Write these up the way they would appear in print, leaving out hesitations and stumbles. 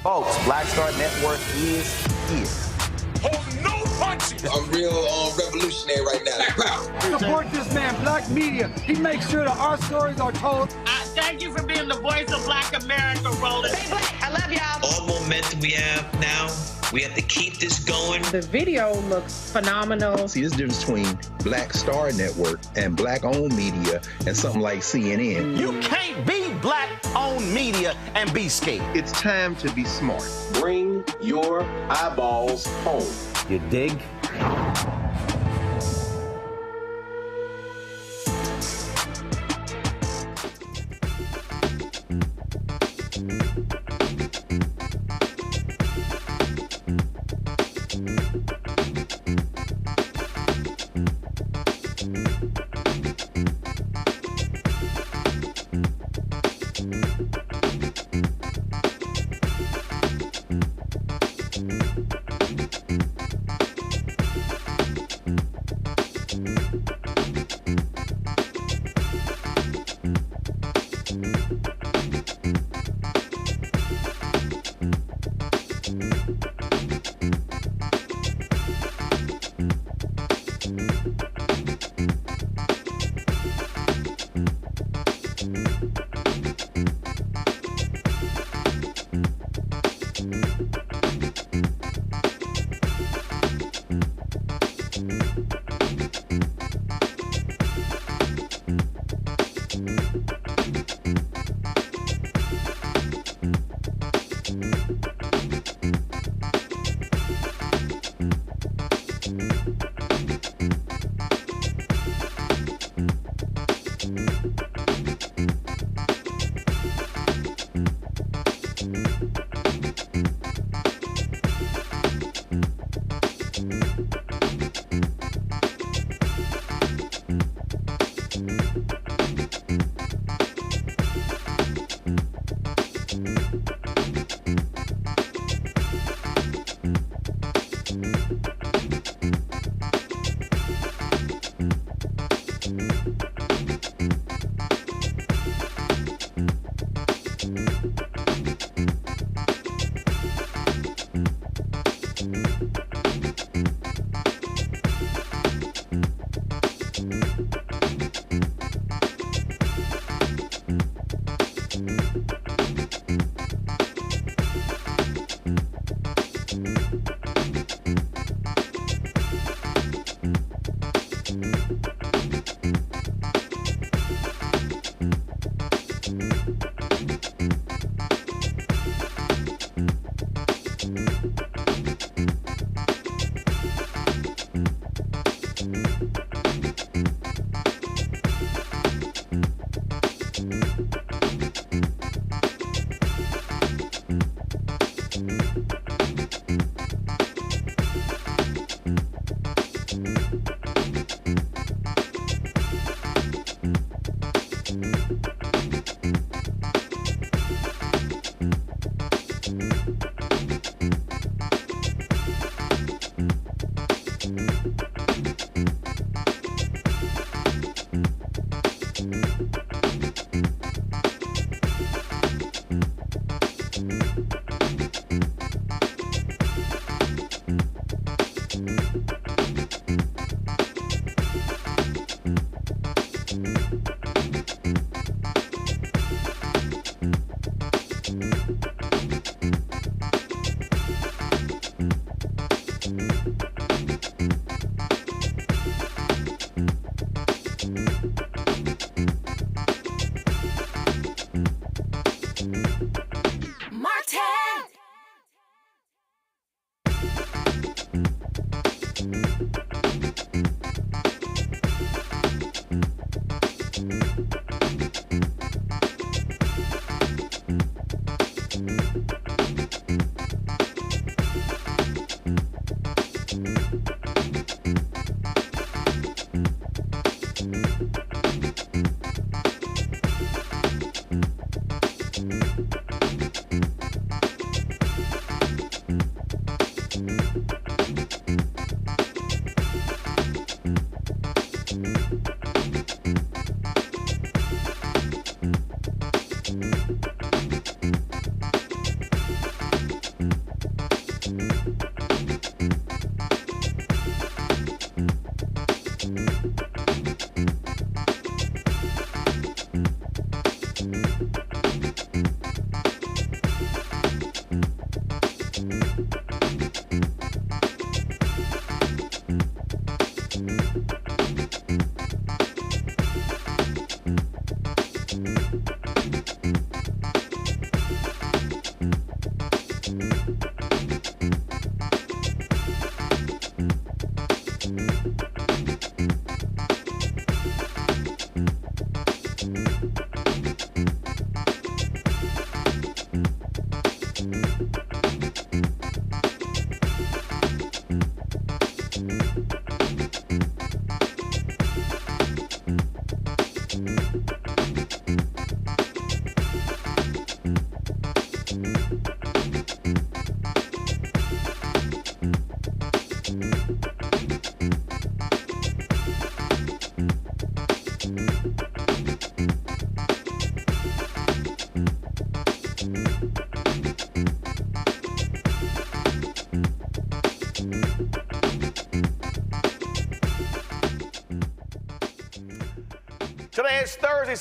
Folks, Black Star Network is here. Hold no punches! I'm real revolutionary right now. Support this man, Black Media. He makes sure that our stories are told. Thank you for being the voice of Black America, Roland. Stay black. I love y'all. All momentum we have now, we have to keep this going. The video looks phenomenal. See, this difference between Black Star Network and Black-owned media and something like CNN. You can't be Black-owned media and be scared. It's time to be smart. Bring your eyeballs home. You dig?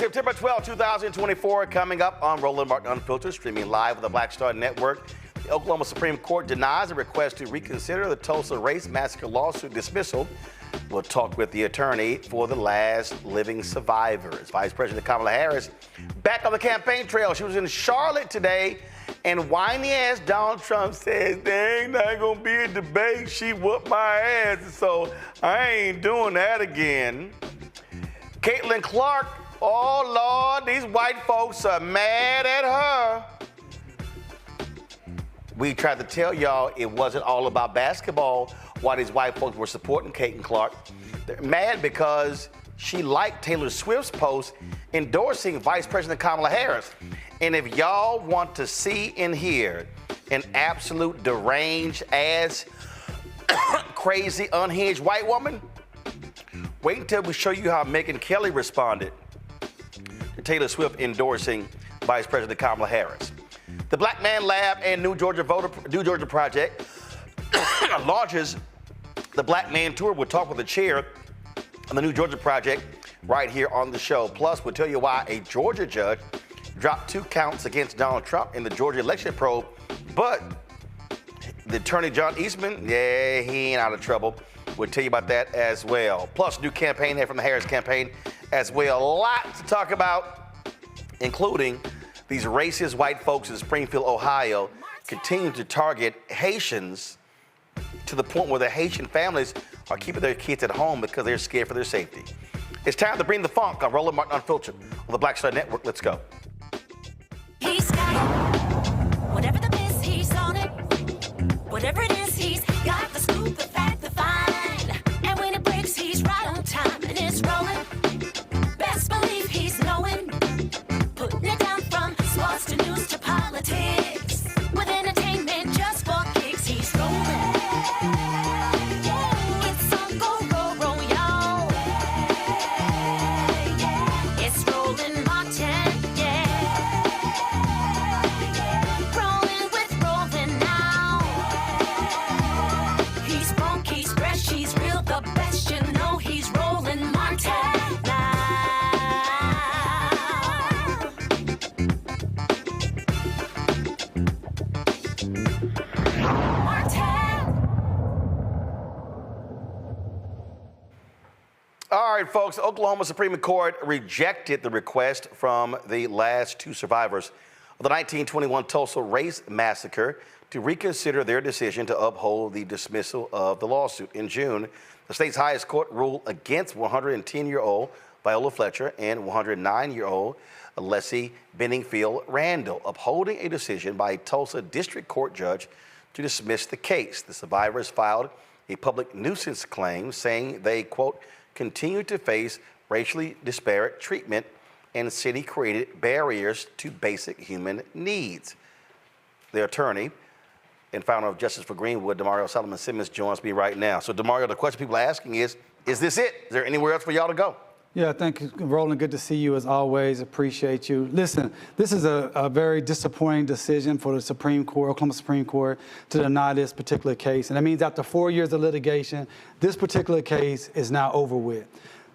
September 12, 2024, coming up on Roland Martin Unfiltered, streaming live with the Black Star Network. The Oklahoma Supreme Court denies a request to reconsider the Tulsa Race Massacre lawsuit dismissal. We'll talk with the attorney for the last living survivors. Vice President Kamala Harris back on the campaign trail. She was in Charlotte today, and whiny-ass Donald Trump says there ain't not gonna be a debate. She whooped my ass, so I ain't doing that again. Caitlin Clark, oh Lord, these white folks are mad at her. We tried to tell y'all it wasn't all about basketball while these white folks were supporting Caitlin Clark. They're mad because she liked Taylor Swift's post endorsing Vice President Kamala Harris. And if y'all want to see and hear an absolute deranged ass, crazy, unhinged white woman, wait until we show you how Megyn Kelly responded to Taylor Swift endorsing Vice President Kamala Harris. The Black Man Lab and New Georgia Project launches the Black Man Tour. We'll talk with the chair of the New Georgia Project right here on the show. Plus, we'll tell you why a Georgia judge dropped 2 counts against Donald Trump in the Georgia election probe. But the attorney, John Eastman, yeah, he ain't out of trouble. We'll tell you about that as well. Plus, new campaign here from the Harris campaign as well. A lot to talk about, including these racist white folks in Springfield, Ohio, continue to target Haitians to the point where the Haitian families are keeping their kids at home because they're scared for their safety. It's time to bring the funk on Roland Martin Unfiltered on the Black Star Network. Let's go. He's got it. Whatever the miss, he's on it. Whatever it is, he's got the scoop, the fact, the find. And when it breaks, he's right on time and it's rolling. Best believe he's knowing. Putting it down from sports to news to politics. With entertainment just for kicks, he's rolling. It's on go, roll, y'all. It's Roland Martin, yeah. Rolling with Roland now. He's funky, he's fresh, he's real, the best, you know he's Roland Martin now. All right, folks, Oklahoma Supreme Court rejected the request from the last 2 survivors of the 1921 Tulsa Race Massacre to reconsider their decision to uphold the dismissal of the lawsuit. In June, the state's highest court ruled against 110-year-old Viola Fletcher and 109-year-old Leslie Benningfield Randall, upholding a decision by a Tulsa District Court judge to dismiss the case. The survivors filed a public nuisance claim saying they, quote, continue to face racially disparate treatment and city-created barriers to basic human needs. The attorney and founder of Justice for Greenwood, Damario Solomon-Simmons, joins me right now. So, Damario, the question people are asking is this it? Is there anywhere else for y'all to go? Yeah, thank you, Roland. Good to see you as always. Appreciate you. Listen, this is a very disappointing decision for the Supreme Court, Oklahoma Supreme Court, to deny this particular case. And that means after 4 years of litigation, this particular case is now over with.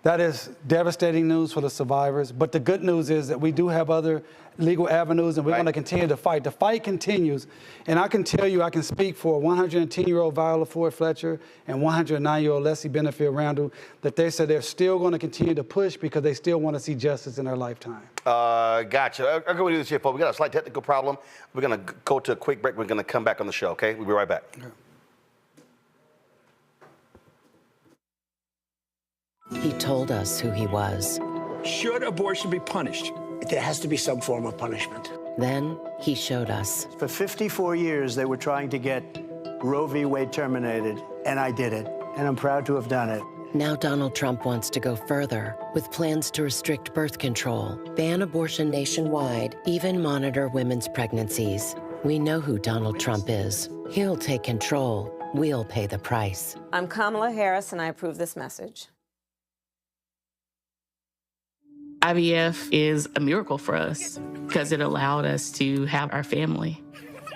That is devastating news for the survivors. But the good news is that we do have other legal avenues, and we're going to continue to fight. The fight continues. And I can tell you, I can speak for 110-year-old Viola Ford Fletcher and 109-year-old Leslie Benningfield Randall, that they said they're still going to continue to push because they still want to see justice in their lifetime. Gotcha. I'm going to do this here, folks. We got a slight technical problem. We're going to go to a quick break. We're going to come back on the show, okay? We'll be right back. Okay. He told us who he was. Should abortion be punished? There has to be some form of punishment. Then he showed us. For 54 years, they were trying to get Roe v. Wade terminated, and I did it, and I'm proud to have done it. Now Donald Trump wants to go further with plans to restrict birth control, ban abortion nationwide, even monitor women's pregnancies. We know who Donald Trump is. He'll take control. We'll pay the price. I'm Kamala Harris, and I approve this message. IVF is a miracle for us because it allowed us to have our family.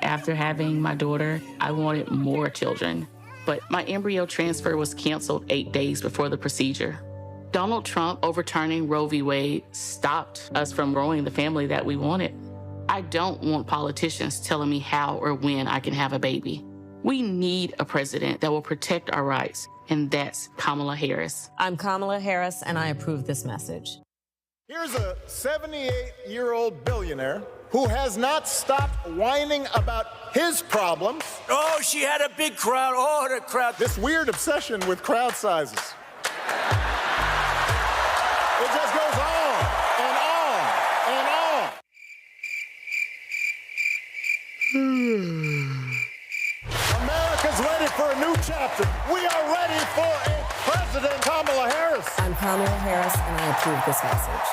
After having my daughter, I wanted more children, but my embryo transfer was canceled 8 days before the procedure. Donald Trump overturning Roe v. Wade stopped us from growing the family that we wanted. I don't want politicians telling me how or when I can have a baby. We need a president that will protect our rights, and that's Kamala Harris. I'm Kamala Harris, and I approve this message. Here's a 78-year-old billionaire who has not stopped whining about his problems. Oh, she had a big crowd. Oh, the crowd. This weird obsession with crowd sizes. It just goes on and on and on. America's ready for a new chapter. We are ready for a President Kamala Harris. I'm Kamala Harris, and I approve this message.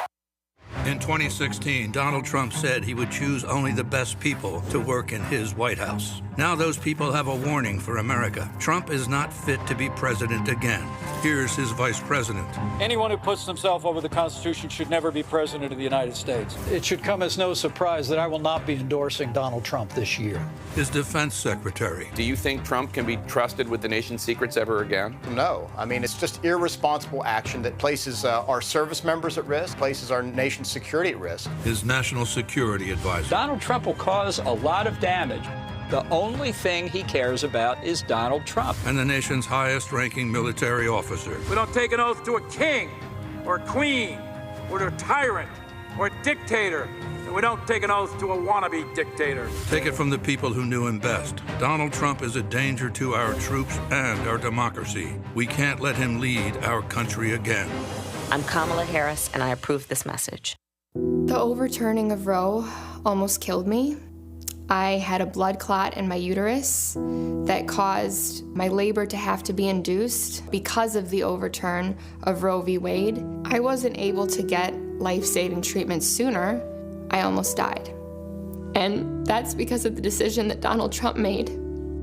In 2016, Donald Trump said he would choose only the best people to work in his White House. Now those people have a warning for America. Trump is not fit to be president again. Here's his vice president. Anyone who puts themselves over the Constitution should never be president of the United States. It should come as no surprise that I will not be endorsing Donald Trump this year. His defense secretary. Do you think Trump can be trusted with the nation's secrets ever again? No. I mean, it's just irresponsible action that places our service members at risk, places our nation's security at risk. His national security advisor. Donald Trump will cause a lot of damage. The only thing he cares about is Donald Trump. And the nation's highest-ranking military officer. We don't take an oath to a king or a queen or to a tyrant or a dictator. And we don't take an oath to a wannabe dictator. Take it from the people who knew him best. Donald Trump is a danger to our troops and our democracy. We can't let him lead our country again. I'm Kamala Harris, and I approve this message. The overturning of Roe almost killed me. I had a blood clot in my uterus that caused my labor to have to be induced because of the overturn of Roe v. Wade. I wasn't able to get life-saving treatment sooner. I almost died. And that's because of the decision that Donald Trump made.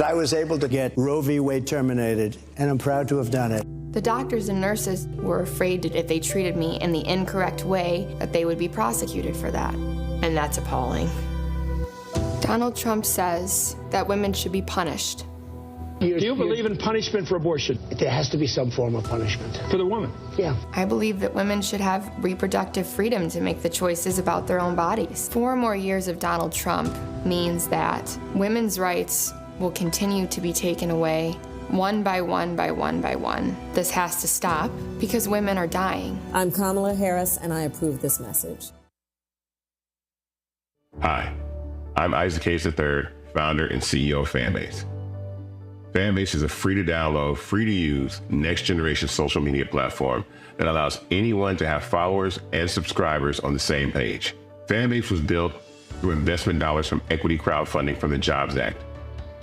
I was able to get Roe v. Wade terminated, and I'm proud to have done it. The doctors and nurses were afraid that if they treated me in the incorrect way, that they would be prosecuted for that. And that's appalling. Donald Trump says that women should be punished. Do you believe in punishment for abortion? There has to be some form of punishment. For the woman? Yeah. I believe that women should have reproductive freedom to make the choices about their own bodies. 4 more years of Donald Trump means that women's rights will continue to be taken away one by one by one by one. This has to stop because women are dying. I'm Kamala Harris, and I approve this message. Hi, I'm Isaac Hayes III, founder and CEO of Fanbase. Fanbase is a free-to-download, free-to-use, next-generation social media platform that allows anyone to have followers and subscribers on the same page. Fanbase was built through investment dollars from equity crowdfunding from the Jobs Act.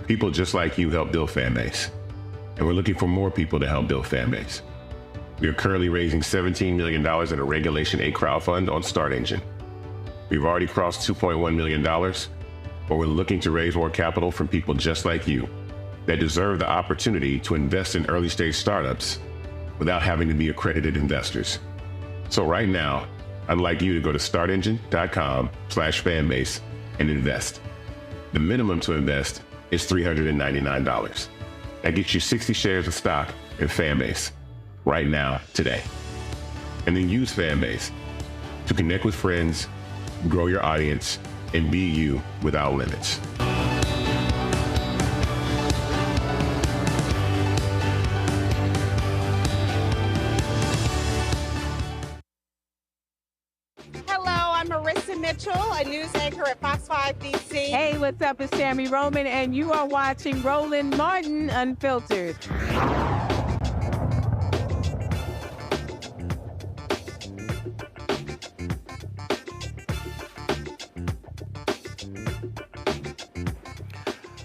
People just like you help build Fanbase, and we're looking for more people to help build Fanbase. We are currently raising $17 million in a Regulation A crowdfund on Start Engine. We've already crossed $2.1 million, but we're looking to raise more capital from people just like you that deserve the opportunity to invest in early-stage startups without having to be accredited investors. So right now, I'd like you to go to startengine.com/fanbase and invest. The minimum to invest is $399. That gets you 60 shares of stock in Fanbase right now, today. And then use Fanbase to connect with friends, grow your audience, and be you without limits. Mitchell, a news anchor at Fox 5 DC. Hey, what's up? It's Tammy Roman, and you are watching Roland Martin Unfiltered.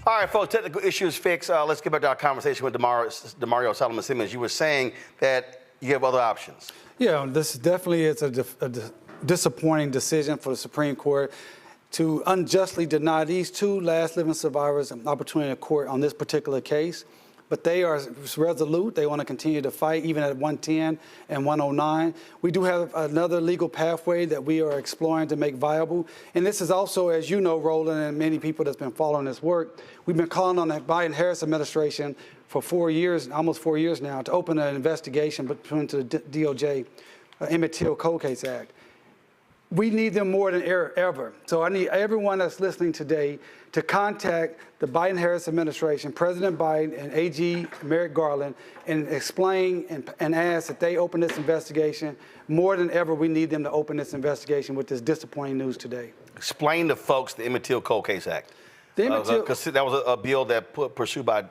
All right, folks, technical issues fixed. Let's get back to our conversation with Damario Solomon-Simmons. You were saying that you have other options. Yeah, this definitely is a disappointing decision for the Supreme Court to unjustly deny these 2 last living survivors an opportunity in court on this particular case. but they are resolute. They want to continue to fight, even at 110 and 109. We do have another legal pathway that we are exploring to make viable. And this is also, as you know, Roland, and many people that's been following this work, we've been calling on the Biden-Harris administration for 4 years, almost 4 years now, to open an investigation between the DOJ, Emmett Till Cold Case Act. We need them more than ever. So I need everyone that's listening today to contact the Biden-Harris administration, President Biden and AG Merrick Garland, and explain and ask that they open this investigation. More than ever, we need them to open this investigation with this disappointing news today. Explain to folks the Emmett Till Cold Case Act. Because that was a bill that pursued by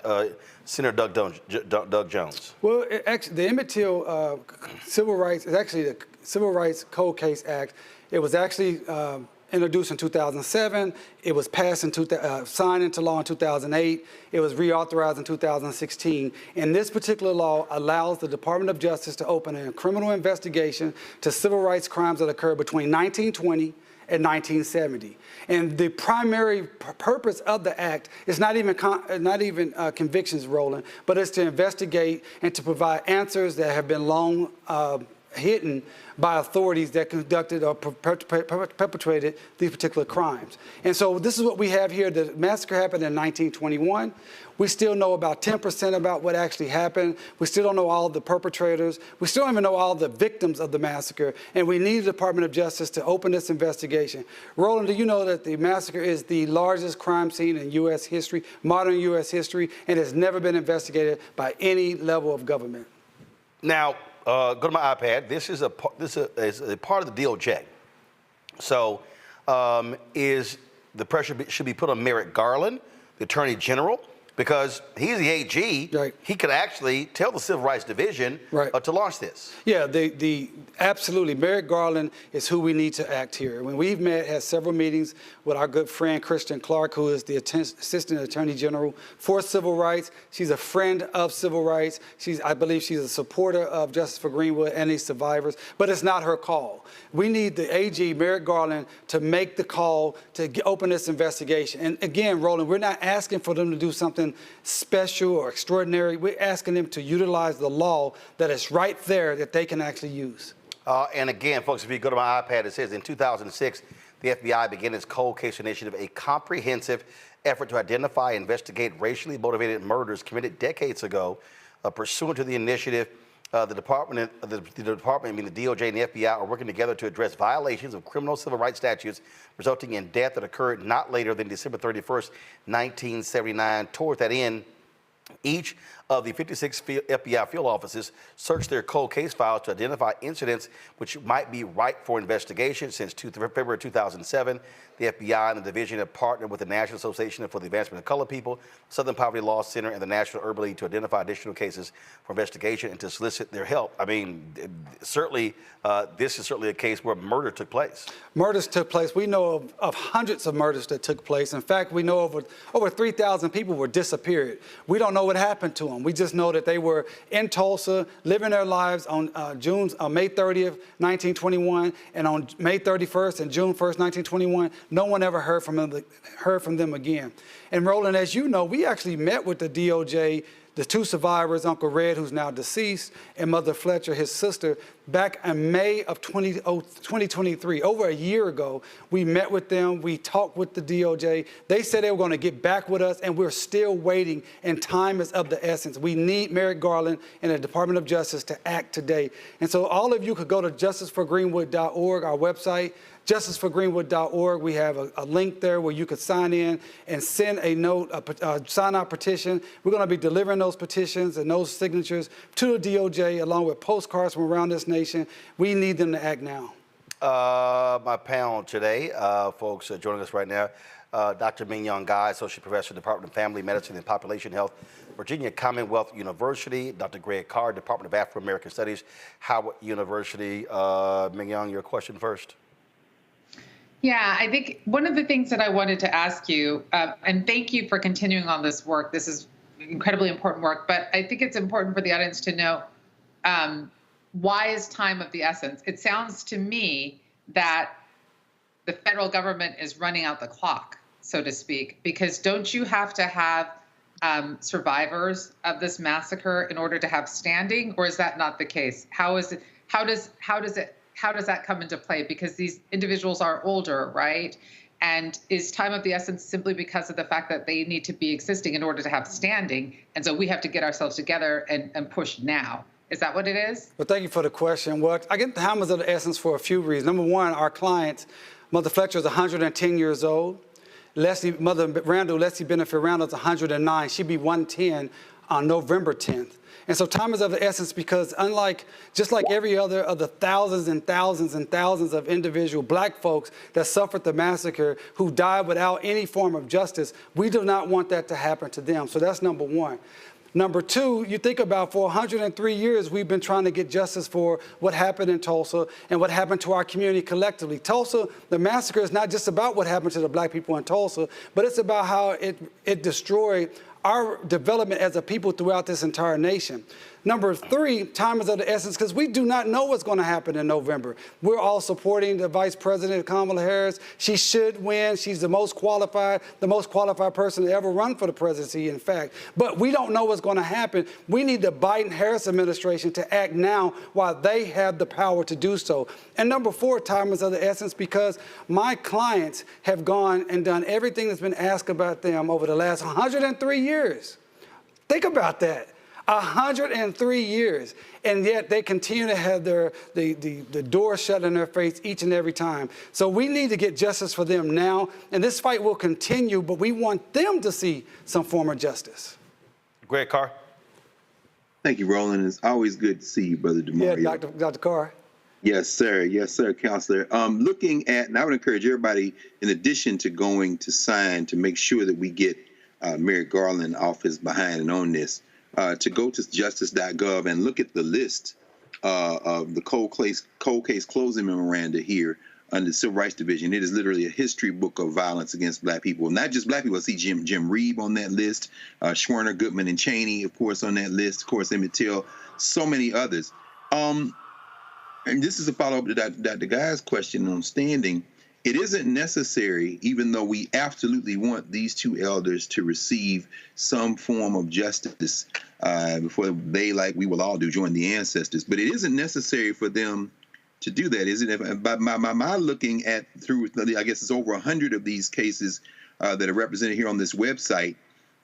Senator Doug Jones. Well, actually, the Emmett Till Civil Rights is actually the Civil Rights Cold Case Act. It was actually introduced in 2007. It was passed signed into law in 2008. It was reauthorized in 2016. And this particular law allows the Department of Justice to open a criminal investigation to civil rights crimes that occurred between 1920 and 1970. And the primary purpose of the act is not even convictions, Roland, but it's to investigate and to provide answers that have been long hidden by authorities that conducted or perpetrated these particular crimes. And so this is what we have here. The massacre happened in 1921. We still know about 10% about what actually happened. We still don't know all of the perpetrators. We still don't even know all the victims of the massacre. And we need the Department of Justice to open this investigation. Roland, do you know that the massacre is the largest crime scene in U.S. history, modern U.S. history, and has never been investigated by any level of government? Now, go to my iPad. This is a part of the DOJ. So, is the pressure should be put on Merrick Garland, the Attorney General, because he's the AG. Right. He could actually tell the Civil Rights Division to launch this. Yeah, absolutely. Merrick Garland is who we need to act here. When we've had several meetings with our good friend Kristen Clark, who is the Assistant Attorney General for Civil Rights. She's a friend of civil rights. I believe she's a supporter of Justice for Greenwood and these survivors, but it's not her call. We need the AG, Merrick Garland, to make the call to open this investigation. And again, Roland, we're not asking for them to do something special or extraordinary. We're asking them to utilize the law that is right there that they can actually use. And again, folks, if you go to my iPad, it says in 2006, the FBI began its Cold Case Initiative, a comprehensive effort to identify and investigate racially motivated murders committed decades ago. Pursuant to the initiative, the department, I mean the DOJ and the FBI are working together to address violations of criminal civil rights statutes resulting in death that occurred not later than December 31st, 1979. Toward that end, each of the 56 FBI field offices searched their cold case files to identify incidents which might be ripe for investigation. Since February 2007, the FBI and the division have partnered with the National Association for the Advancement of Colored People, Southern Poverty Law Center, and the National Urban League to identify additional cases for investigation and to solicit their help. I mean, certainly, this is certainly a case where murder took place. Murders took place. We know of hundreds of murders that took place. In fact, we know over 3,000 people were disappeared. We don't know what happened to them. We just know that they were in Tulsa, living their lives on May 30th, 1921, and on May 31st and June 1st, 1921. No one ever heard from them again. And Roland, as you know, we actually met with the DOJ, the two survivors, Uncle Red, who's now deceased, and Mother Fletcher, his sister, back in May of 2023, over a year ago. We met with them. We talked with the DOJ. They said they were going to get back with us, and we're still waiting, and time is of the essence. We need Merrick Garland and the Department of Justice to act today. And so all of you could go to justiceforgreenwood.org, our website, justiceforgreenwood.org. We have a link there where you could sign in and send a note, a sign-out petition. We're going to be delivering those petitions and those signatures to the DOJ along with postcards from around this nation. We need them to act now. My panel today, folks joining us right now, Dr. Ming-Young Guy, Associate Professor, Department of Family Medicine and Population Health, Virginia Commonwealth University, Dr. Greg Carr, Department of Afro-American Studies, Howard University. Ming-Young, your question first. Yeah, I think one of the things that I wanted to ask you, and thank you for continuing on this work. This is incredibly important work, but I think it's important for the audience to know why is time of the essence? It sounds to me that the federal government is running out the clock, so to speak, because don't you have to have survivors of this massacre in order to have standing, or is that not the case? How does that come into play? Because these individuals are older, right? And is time of the essence simply because of the fact that they need to be existing in order to have standing, and so we have to get ourselves together and push now? Is that what it is? Well, thank you for the question. Well, I get the time is of the essence for a few reasons. Number one, our client, Mother Fletcher, is 110 years old. Mother Randall, Leslie Benefit Randall, is 109. She'd be 110 on November 10th. And so time is of the essence because just like every other of the thousands and thousands and thousands of individual black folks that suffered the massacre who died without any form of justice, we do not want that to happen to them. So that's number one. Number two, you think about for 103 years, we've been trying to get justice for what happened in Tulsa and what happened to our community collectively. Tulsa, the massacre is not just about what happened to the black people in Tulsa, but it's about how it destroyed our development as a people throughout this entire nation. Number three, time is of the essence because we do not know what's going to happen in November. We're all supporting the Vice President Kamala Harris. She should win. She's the most qualified person to ever run for the presidency, in fact. But we don't know what's going to happen. We need the Biden-Harris administration to act now while they have the power to do so. And number four, time is of the essence because my clients have gone and done everything that's been asked about them over the last 103 years. Think about that. 103 years, and yet they continue to have the door shut in their face each and every time. So we need to get justice for them now, and this fight will continue, but we want them to see some form of justice. Greg Carr. Thank you, Roland. It's always good to see you, Brother Damario. Yeah, Dr. Carr. Yes, sir. Yes, sir, Counselor. Looking at, and I would encourage everybody, in addition to going to sign to make sure that we get Merrick Garland off his behind and on this, to go to justice.gov and look at the list of the cold case closing memoranda here under the Civil Rights Division. It is literally a history book of violence against black people. Not just black people. I see Jim Reeb on that list, Schwerner, Goodman, and Cheney, of course, on that list. Of course, Emmett Till, so many others. And this is a follow-up to Dr. Guy's question on standing. It isn't necessary, even though we absolutely want these two elders to receive some form of justice before they, like we will all do, join the ancestors. But it isn't necessary for them to do that, isn't it? By my looking at through, I guess it's over 100 of these cases that are represented here on this website.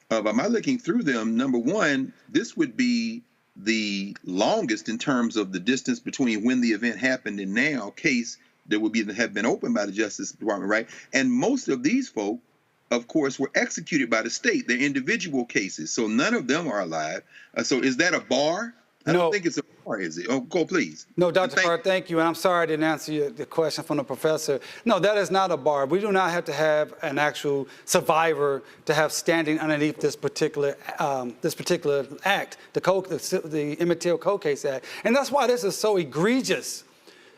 By my looking through them, number one, this would be the longest in terms of the distance between when the event happened and now case that would have been opened by the Justice Department, right? And most of these folk, of course, were executed by the state. They're individual cases, so none of them are alive. So is that a bar? I don't think it's a bar, is it? Oh, go please. No, Dr. Carr, thank you. And I'm sorry I didn't answer the question from the professor. No, that is not a bar. We do not have to have an actual survivor to have standing underneath this particular act, the Emmett Till Cold Case Act. And that's why this is so egregious.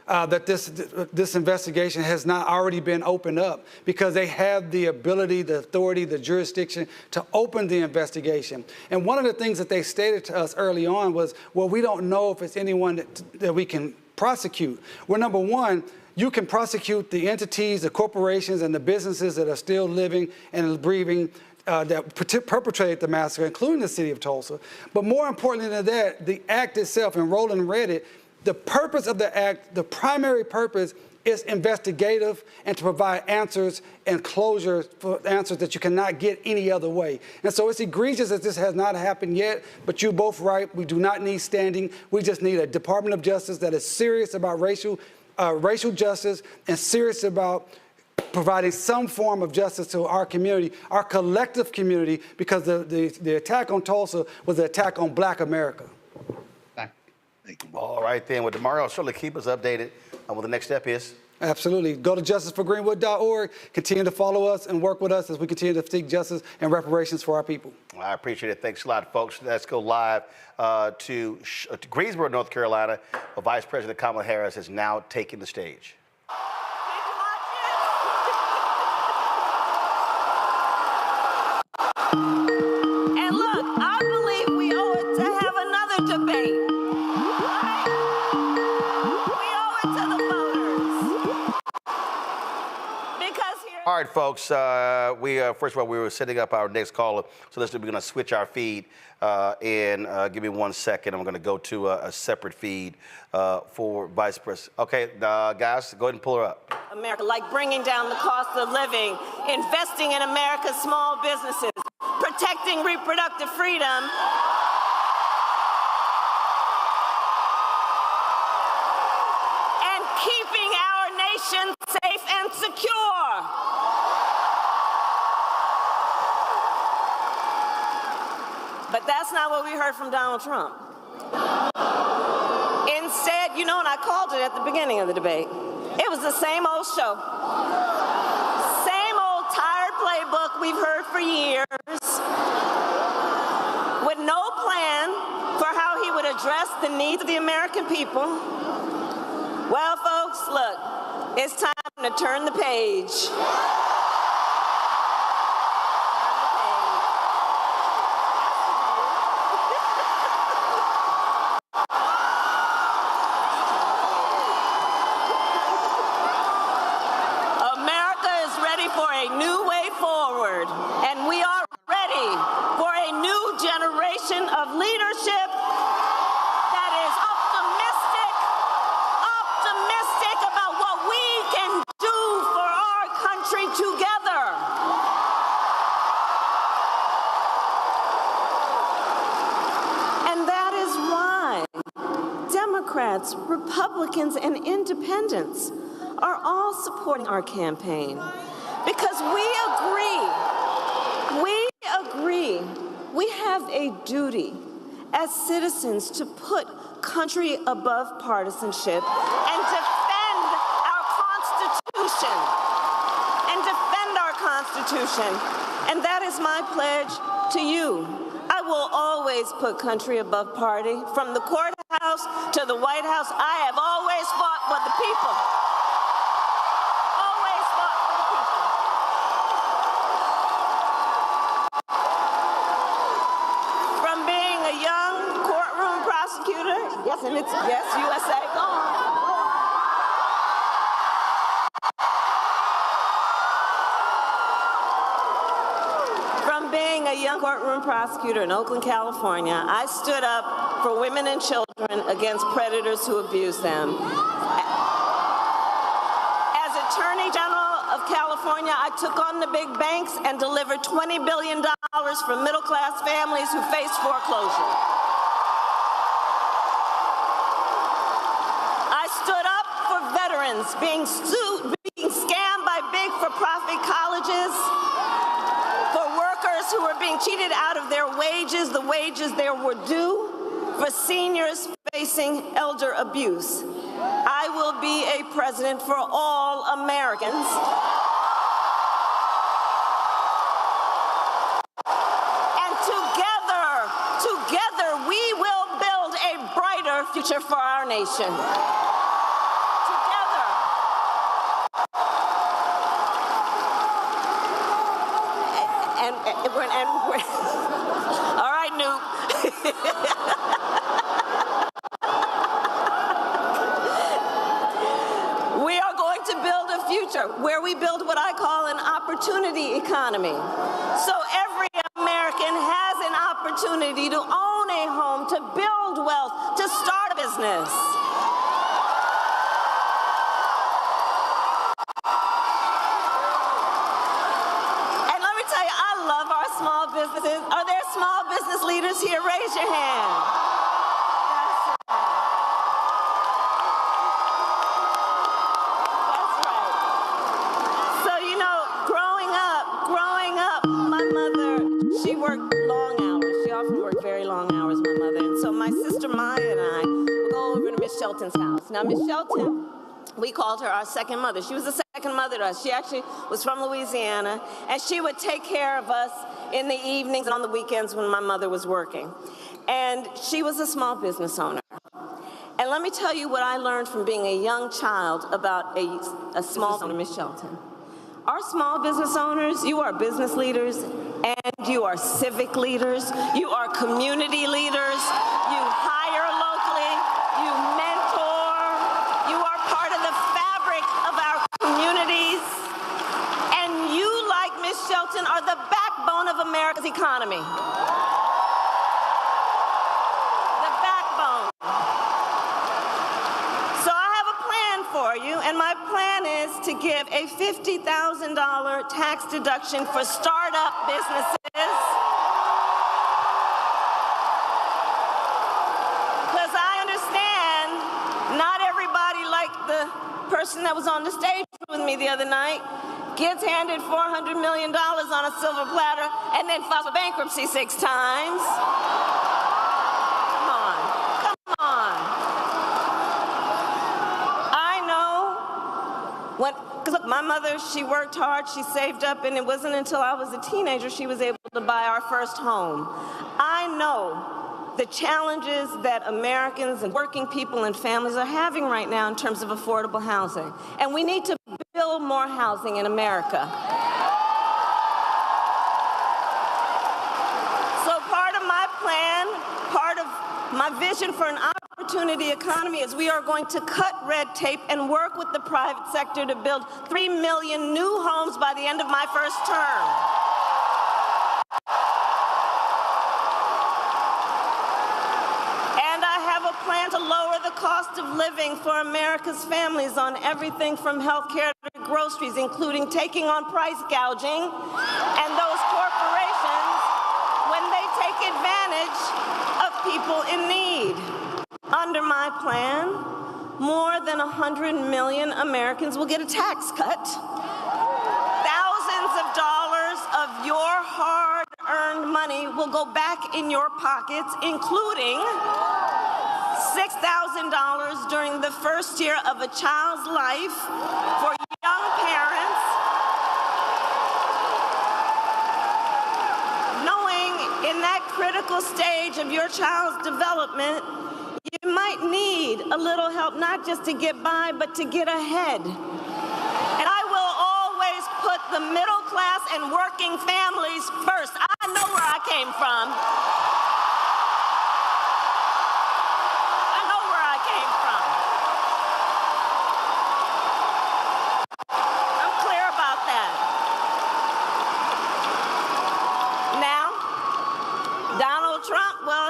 That this investigation has not already been opened up because they have the ability, the authority, the jurisdiction to open the investigation. And one of the things that they stated to us early on was, well, we don't know if it's anyone that we can prosecute. Well, number one, you can prosecute the entities, the corporations, and the businesses that are still living and breathing that perpetrated the massacre, including the city of Tulsa. But more importantly than that, the act itself, and Roland read it, the purpose of the act, the primary purpose, is investigative and to provide answers and closure for answers that you cannot get any other way. And so it's egregious that this has not happened yet, but you're both right. We do not need standing. We just need a Department of Justice that is serious about racial justice and serious about providing some form of justice to our community, our collective community, because the attack on Tulsa was an attack on Black America. All right, then. Well, Damario, certainly keep us updated on what the next step is. Absolutely. Go to justiceforgreenwood.org. Continue to follow us and work with us as we continue to seek justice and reparations for our people. I appreciate it. Thanks a lot, folks. Let's go live to Greensboro, North Carolina. Vice President Kamala Harris has now taken the stage. And look, I believe we owe it to have another debate. All right, right, folks. First of all, we were setting up our next caller, so we're going to switch our feed. Give me 1 second. I'm going to go to a separate feed for Vice President. Okay, guys, go ahead and pull her up. America, like bringing down the cost of living, investing in America's small businesses, protecting reproductive freedom, and keeping our nation safe and secure. But that's not what we heard from Donald Trump. Instead, and I called it at the beginning of the debate, it was the same old show. Same old tired playbook we've heard for years, with no plan for how he would address the needs of the American people. Well, folks, look, it's time to turn the page. Republicans and independents are all supporting our campaign because we agree we have a duty as citizens to put country above partisanship and defend our Constitution. And that is my pledge to you. I will always put country above party. From the courthouse to the White House, I have always fought for the people. Always fought for the people. From being a young courtroom prosecutor, yes, USA, go on. Being a young courtroom prosecutor in Oakland, California, I stood up for women and children against predators who abuse them. As Attorney General of California, I took on the big banks and delivered $20 billion for middle-class families who faced foreclosure. I stood up for veterans being scammed by big for-profit colleges, who were being cheated out of their wages, the wages they were due, for seniors facing elder abuse. I will be a president for all Americans. And together we will build a brighter future for our nation. All right, Newt. We are going to build a future where we build what I call an opportunity economy. So every American has an opportunity to own a home, to build wealth, to start a business. Are there small business leaders here? Raise your hand. That's right. So, growing up, my mother, she worked long hours. She often worked very long hours, my mother. And so my sister Maya and I would go over to Miss Shelton's house. Now, Miss Shelton, we called her our second mother. She was the second mother to us. She actually was from Louisiana, and she would take care of us in the evenings and on the weekends when my mother was working. And she was a small business owner. And let me tell you what I learned from being a young child about a small owner, Miss Shelton. Our small business owners, you are business leaders, and you are civic leaders, you are community leaders, you hire locally, you mentor, you are part of the fabric of our communities, and you Shelton are the backbone of America's economy. The backbone. So I have a plan for you, and my plan is to give a $50,000 tax deduction for startup businesses. Because I understand not everybody, like the person that was on the stage with me the other night, gets handed $400 million on a silver platter and then files for bankruptcy 6 times. Come on, come on. I know because look, my mother, she worked hard, she saved up, and it wasn't until I was a teenager she was able to buy our first home. I know the challenges that Americans and working people and families are having right now in terms of affordable housing. And we need to build more housing in America. So part of my plan, part of my vision for an opportunity economy is we are going to cut red tape and work with the private sector to build 3 million new homes by the end of my first term. Plan to lower the cost of living for America's families on everything from health care to groceries, including taking on price gouging and those corporations when they take advantage of people in need. Under my plan, more than 100 million Americans will get a tax cut. Thousands of dollars of your hard-earned money will go back in your pockets, including $6,000 during the first year of a child's life for young parents, knowing in that critical stage of your child's development, you might need a little help, not just to get by, but to get ahead. And I will always put the middle class and working families first. I know where I came from.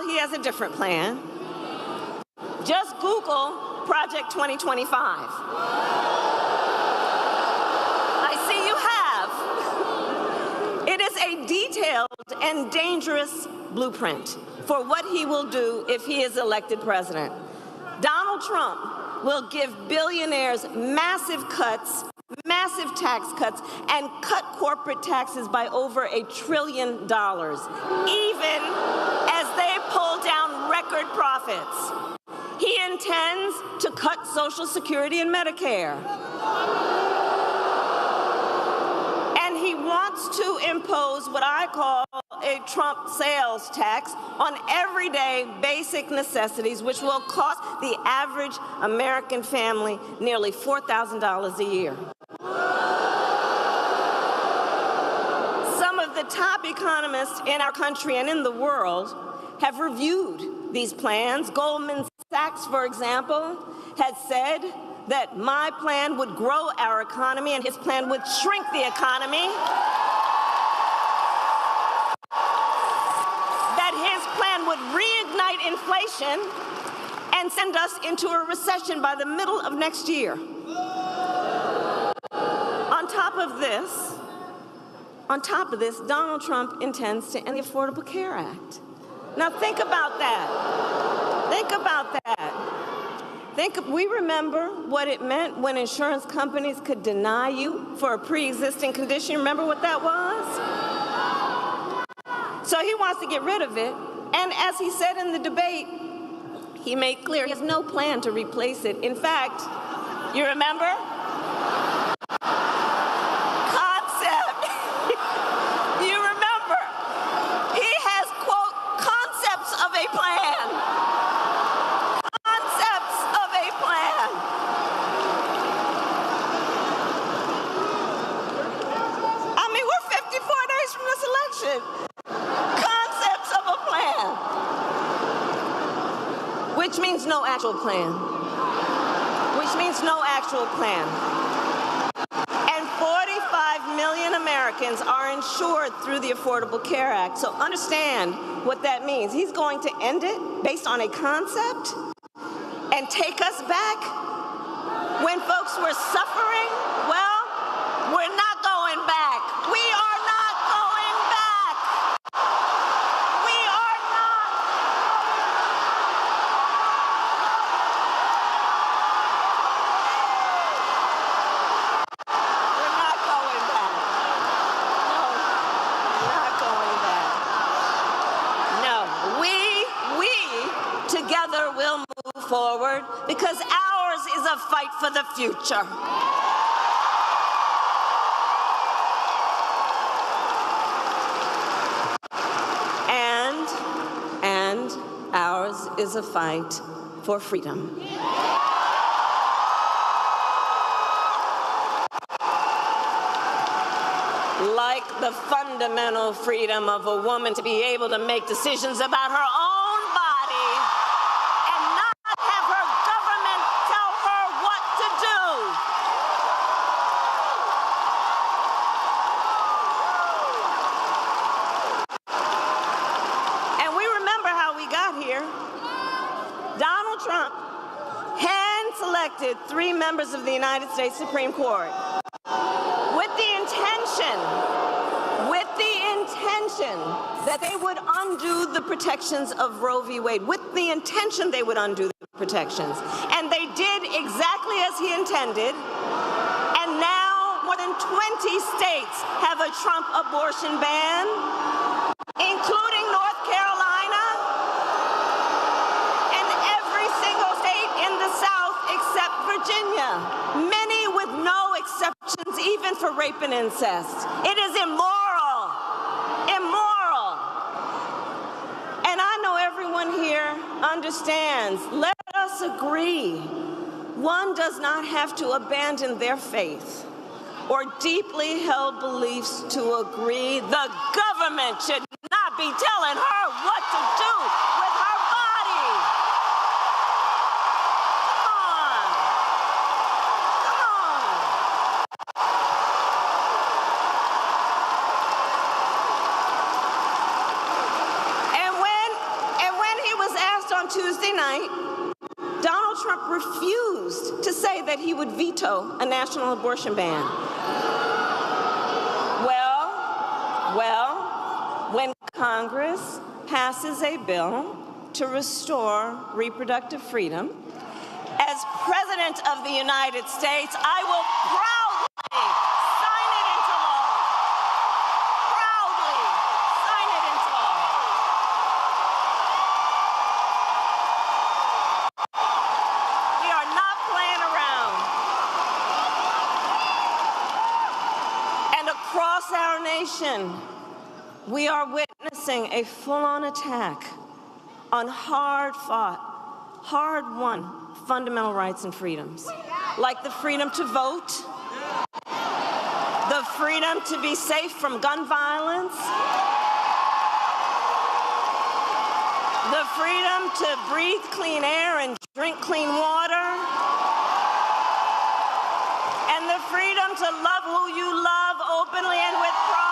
He has a different plan. Just Google Project 2025. I see you have. It is a detailed and dangerous blueprint for what he will do if he is elected president. Donald Trump will give billionaires massive cuts, massive tax cuts, and cut corporate taxes by over $1 trillion, even as they pull down record profits. He intends to cut Social Security and Medicare. And he wants to impose what I call a Trump sales tax on everyday basic necessities, which will cost the average American family nearly $4,000 a year. Some of the top economists in our country and in the world have reviewed these plans. Goldman Sachs, for example, has said that my plan would grow our economy and his plan would shrink the economy. That his plan would reignite inflation and send us into a recession by the middle of next year. On top of this, Donald Trump intends to end the Affordable Care Act. Now think about that. Think about that. We remember what it meant when insurance companies could deny you for a pre-existing condition. Remember what that was? So he wants to get rid of it. And as he said in the debate, he made clear he has no plan to replace it. In fact, you remember? You remember? He has, quote, concepts of a plan. Concepts of a plan. I mean, we're 54 days from this election. Concepts of a plan. Which means no actual plan. Which means no actual plan. And 45 million Americans Americans are insured through the Affordable Care Act. So understand what that means. He's going to end it based on a concept and take us back when folks were suffering. Well, we're not going back. We are not going back. We are not. We're not going back. No, not going back. No, we together will move forward because ours is a fight for the future. And ours is a fight for freedom. Like the fundamental freedom of a woman to be able to make decisions about her own body and not have her government tell her what to do. And we remember how we got here. Donald Trump hand-selected 3 members of the United States Supreme Court with the intention that they would undo the protections of Roe v. Wade, with the intention they would undo the protections. And they did exactly as he intended. And now more than 20 states have a Trump abortion ban, including North Carolina, and every single state in the South except Virginia, many with no exceptions, even for rape and incest. It is immoral. Immoral. And I know everyone here understands. Let us agree. One does not have to abandon their faith or deeply held beliefs to agree. The government should not be telling her what to do with her body. Tuesday night, Donald Trump refused to say that he would veto a national abortion ban. Well, when Congress passes a bill to restore reproductive freedom, as President of the United States, I will proudly sign it into law. Proudly sign it into law. We are not playing around. And across our nation, we are witnessing a full-on attack on hard-fought, hard-won fundamental rights and freedoms, like the freedom to vote, the freedom to be safe from gun violence, the freedom to breathe clean air and drink clean water, and the freedom to love who you love openly and with pride.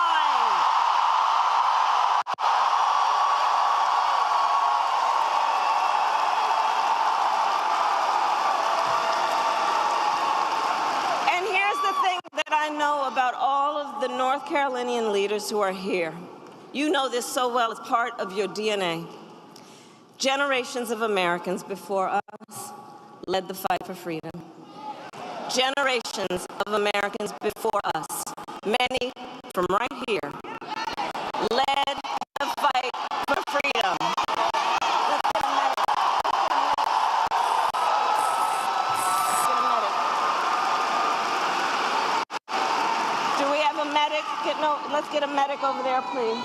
I know about all of the North Carolinian leaders who are here. You know this so well, it's part of your DNA. Generations of Americans before us led the fight for freedom. Generations of Americans before us, many from right here, led the fight for freedom. Let's get a medic over there, please.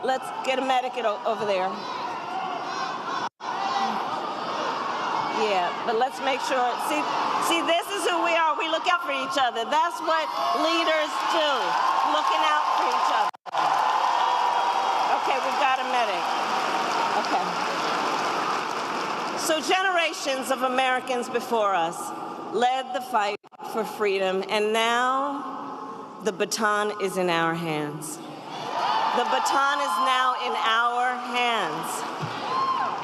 Let's get a medic over there. Yeah, but let's make sure. See, this is who we are. We look out for each other. That's what leaders do, looking out for each other. Okay, we've got a medic. Okay. So generations of Americans before us led the fight for freedom, and now the baton is in our hands. The baton is now in our hands.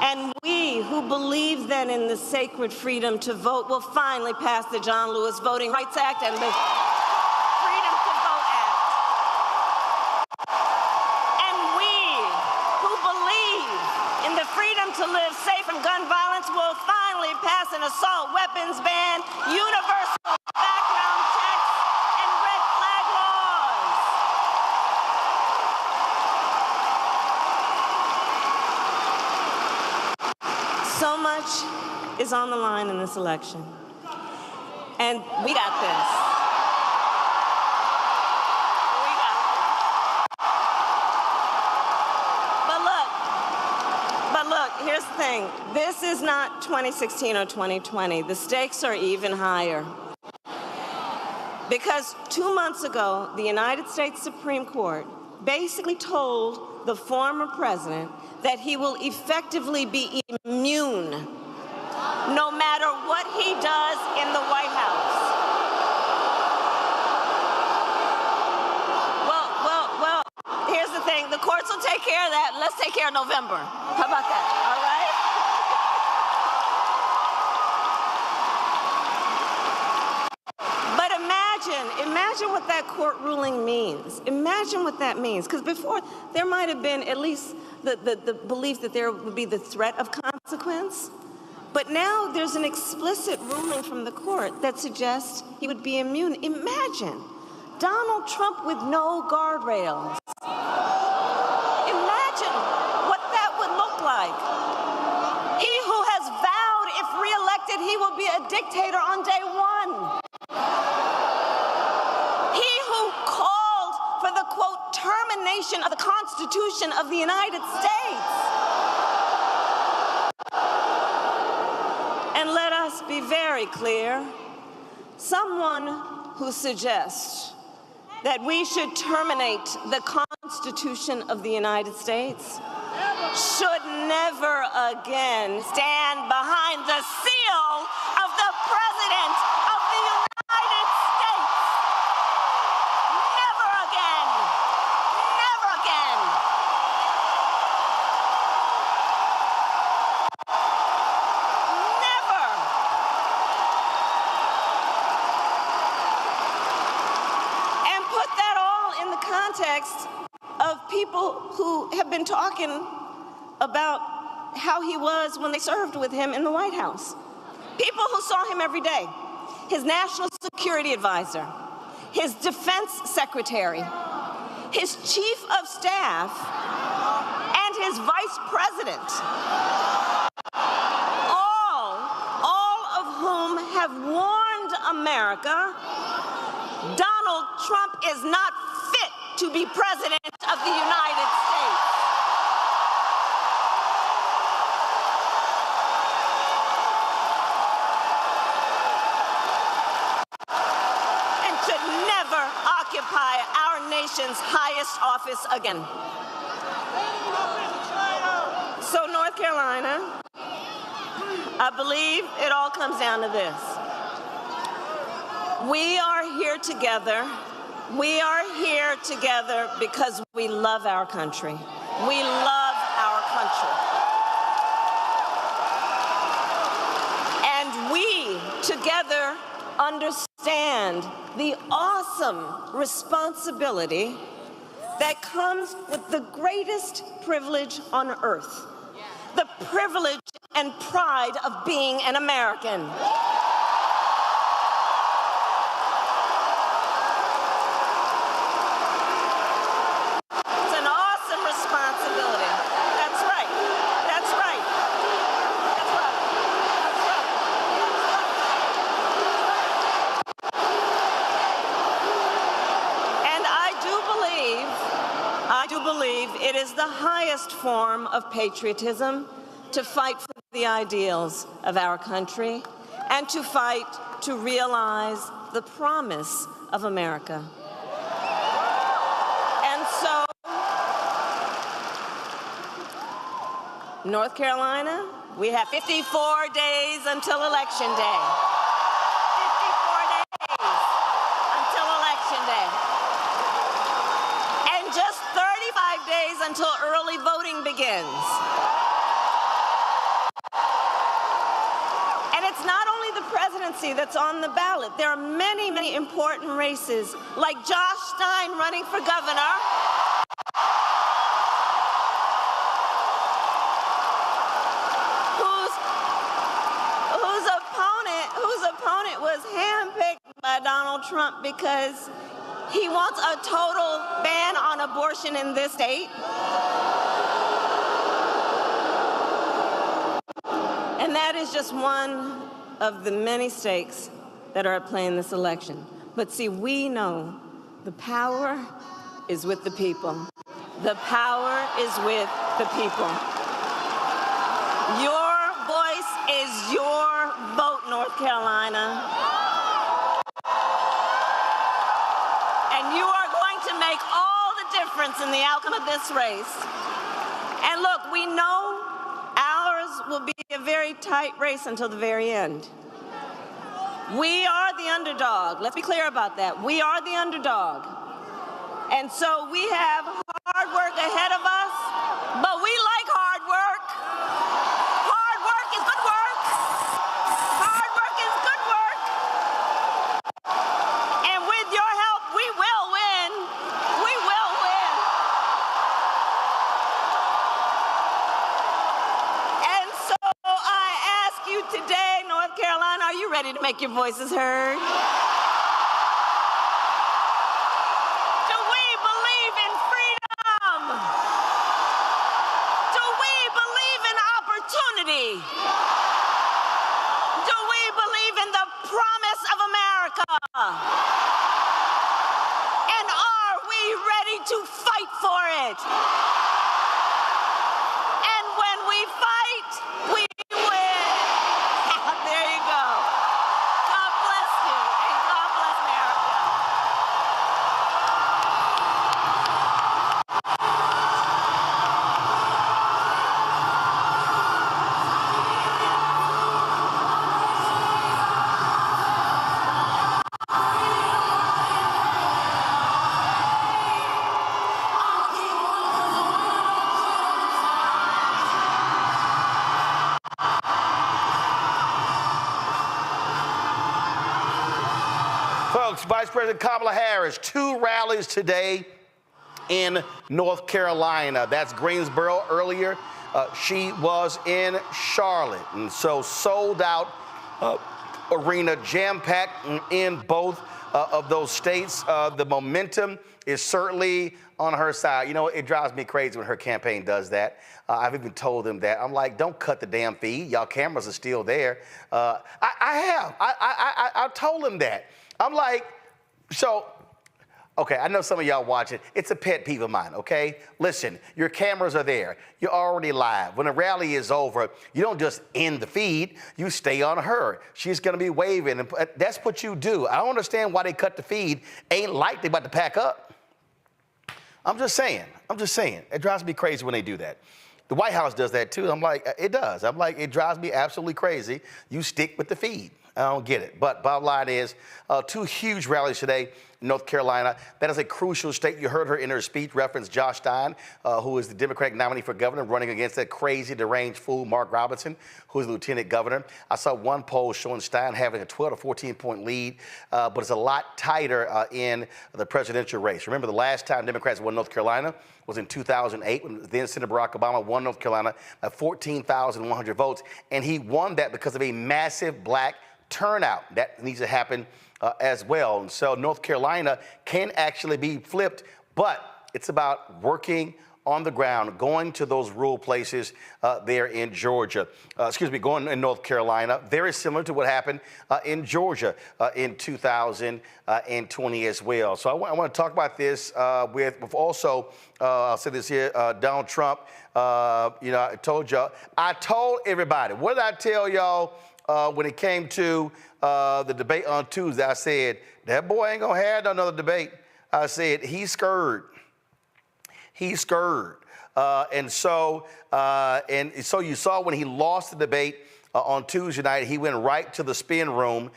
And we who believe then in the sacred freedom to vote will finally pass the John Lewis Voting Rights Act and the Freedom to Vote Act. And we who believe in the freedom to live safe from gun violence will finally pass an assault weapons ban, universal background checks, and red flag laws. So much is on the line in this election. And we got this. We got this. But look, here's the thing. This is not 2016 or 2020. The stakes are even higher. Because 2 months ago, the United States Supreme Court basically told the former president that he will effectively be immune no matter what he does in the White House. Well, here's the thing. The courts will take care of that. Let's take care of November. How about that? All right? But imagine what that court ruling means. Imagine what that means. Because before, there might have been at least the belief that there would be the threat of consequence. But now there's an explicit ruling from the court that suggests he would be immune. Imagine Donald Trump with no guardrails. Imagine what that would look like. He who has vowed, if reelected, he will be a dictator on day one. He who called for the, quote, termination of the Constitution of the United States. And let us be very clear, someone who suggests that we should terminate the Constitution of the United States should never again stand behind the seal of the President of the United States. Never again. Never again. Never. And put that all in the context of people who have been talking about how he was when they served with him in the White House. People who saw him every day. His national security advisor, his defense secretary, his chief of staff, and his vice president. All of whom have warned America, Donald Trump is not fit to be president of the United States. And should never occupy our nation's highest office again. So North Carolina, I believe it all comes down to this. We are here together. We are here together because we love our country. We love our country. And we together understand the awesome responsibility that comes with the greatest privilege on earth, the privilege and pride of being an American. It is the highest form of patriotism to fight for the ideals of our country and to fight to realize the promise of America. And so, North Carolina, we have 54 days until Election Day. 54 days until Election Day. until early voting begins. And it's not only the presidency that's on the ballot. There are many, many important races, like Josh Stein running for governor. Whose opponent was handpicked by Donald Trump because he wants a total ban on abortion in this state. And that is just one of the many stakes that are at play in this election. But see, we know the power is with the people. The power is with the people. Your voice is your vote, North Carolina. And you are going to make all the difference in the outcome of this race. And look, we know ours will be a very tight race until the very end. We are the underdog. Let's be clear about that. We are the underdog. And so we have hard work ahead of us, but we like hard work. Hard work is good work. Hard work is good work. And with your help, we will win. We will win. And so I ask you today, North Carolina, are you ready to make your voices heard? Do we believe in the promise of America? And are we ready to fight for it? And when we fight, we win. There you go. God bless you, and God bless America. Folks, Vice President Kamala Harris, 2 rallies today in North Carolina. That's Greensboro earlier. She was in Charlotte, and so sold out arena, jam-packed in both of those states. The momentum is certainly on her side. You know, it drives me crazy when her campaign does that. I've even told them that. I'm like, don't cut the damn feed. Y'all cameras are still there. I told them that. I'm like, so, okay, I know some of y'all watching. It's a pet peeve of mine, okay? Listen, your cameras are there. You're already live. When a rally is over, you don't just end the feed. You stay on her. She's going to be waving. And that's what you do. I don't understand why they cut the feed. Ain't like they about to pack up. I'm just saying. It drives me crazy when they do that. The White House does that too. I'm like, it does. I'm like, it drives me absolutely crazy. You stick with the feed. I don't get it. But bottom line is, 2 huge rallies today in North Carolina. That is a crucial state. You heard her in her speech reference Josh Stein, who is the Democratic nominee for governor, running against that crazy, deranged fool, Mark Robinson, who is the lieutenant governor. I saw one poll showing Stein having a 12 to 14-point lead, but it's a lot tighter in the presidential race. Remember, the last time Democrats won North Carolina was in 2008, when then Senator Barack Obama won North Carolina by 14,100 votes, and he won that because of a massive black turnout. That needs to happen as well. And so North Carolina can actually be flipped, but it's about working on the ground, going to those rural places there in Georgia. Going in North Carolina. Very similar to what happened in Georgia in 2020 as well. So I want to talk about this with also, I'll say this here, Donald Trump. I told everybody, what did I tell y'all when it came to the debate on Tuesday? I said, that boy ain't gonna have another debate. I said, he's scared. He's scared. And so you saw when he lost the debate on Tuesday night. He went right to the spin room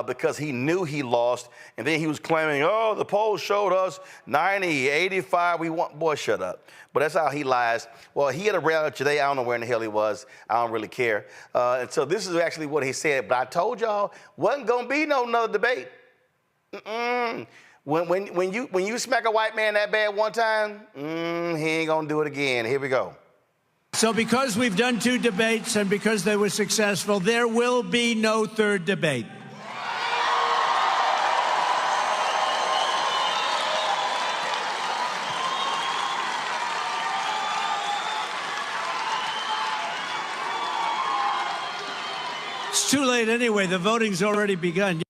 because he knew he lost. And then he was claiming, oh, the polls showed us 90, 85. We want, boy, shut up. But that's how he lies. Well, he had a rally today. I don't know where in the hell he was. I don't really care. And so this is actually what he said. But I told y'all, wasn't going to be no another debate. When you smack a white man that bad one time, he ain't going to do it again. Here we go. So because we've done 2 debates and because they were successful, there will be no third debate. It's too late anyway. The voting's already begun.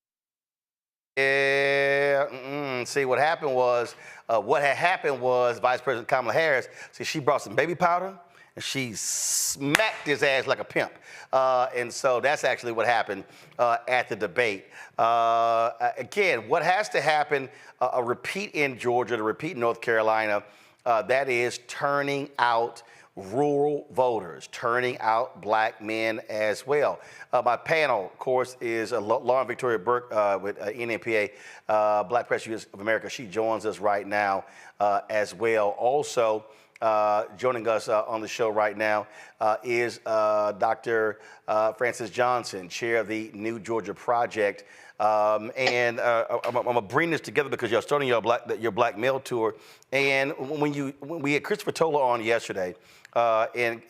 Yeah, see, what had happened was Vice President Kamala Harris, see, she brought some baby powder and she smacked his ass like a pimp. And so that's actually what happened at the debate. Again, what has to happen, a repeat in Georgia, a repeat in North Carolina, that is turning out rural voters, turning out black men as well. My panel, of course, is Lauren Victoria Burke with NNPA, Black Press Youth of America. She joins us right now as well. Also, joining us on the show right now is Dr. Francis Johnson, chair of the New Georgia Project. I'm gonna bring this together because you're starting your black male tour. And when we had Christopher Toller on yesterday, and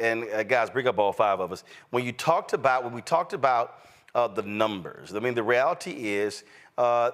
guys, bring up all 5 of us. When we talked about the numbers, I mean, the reality is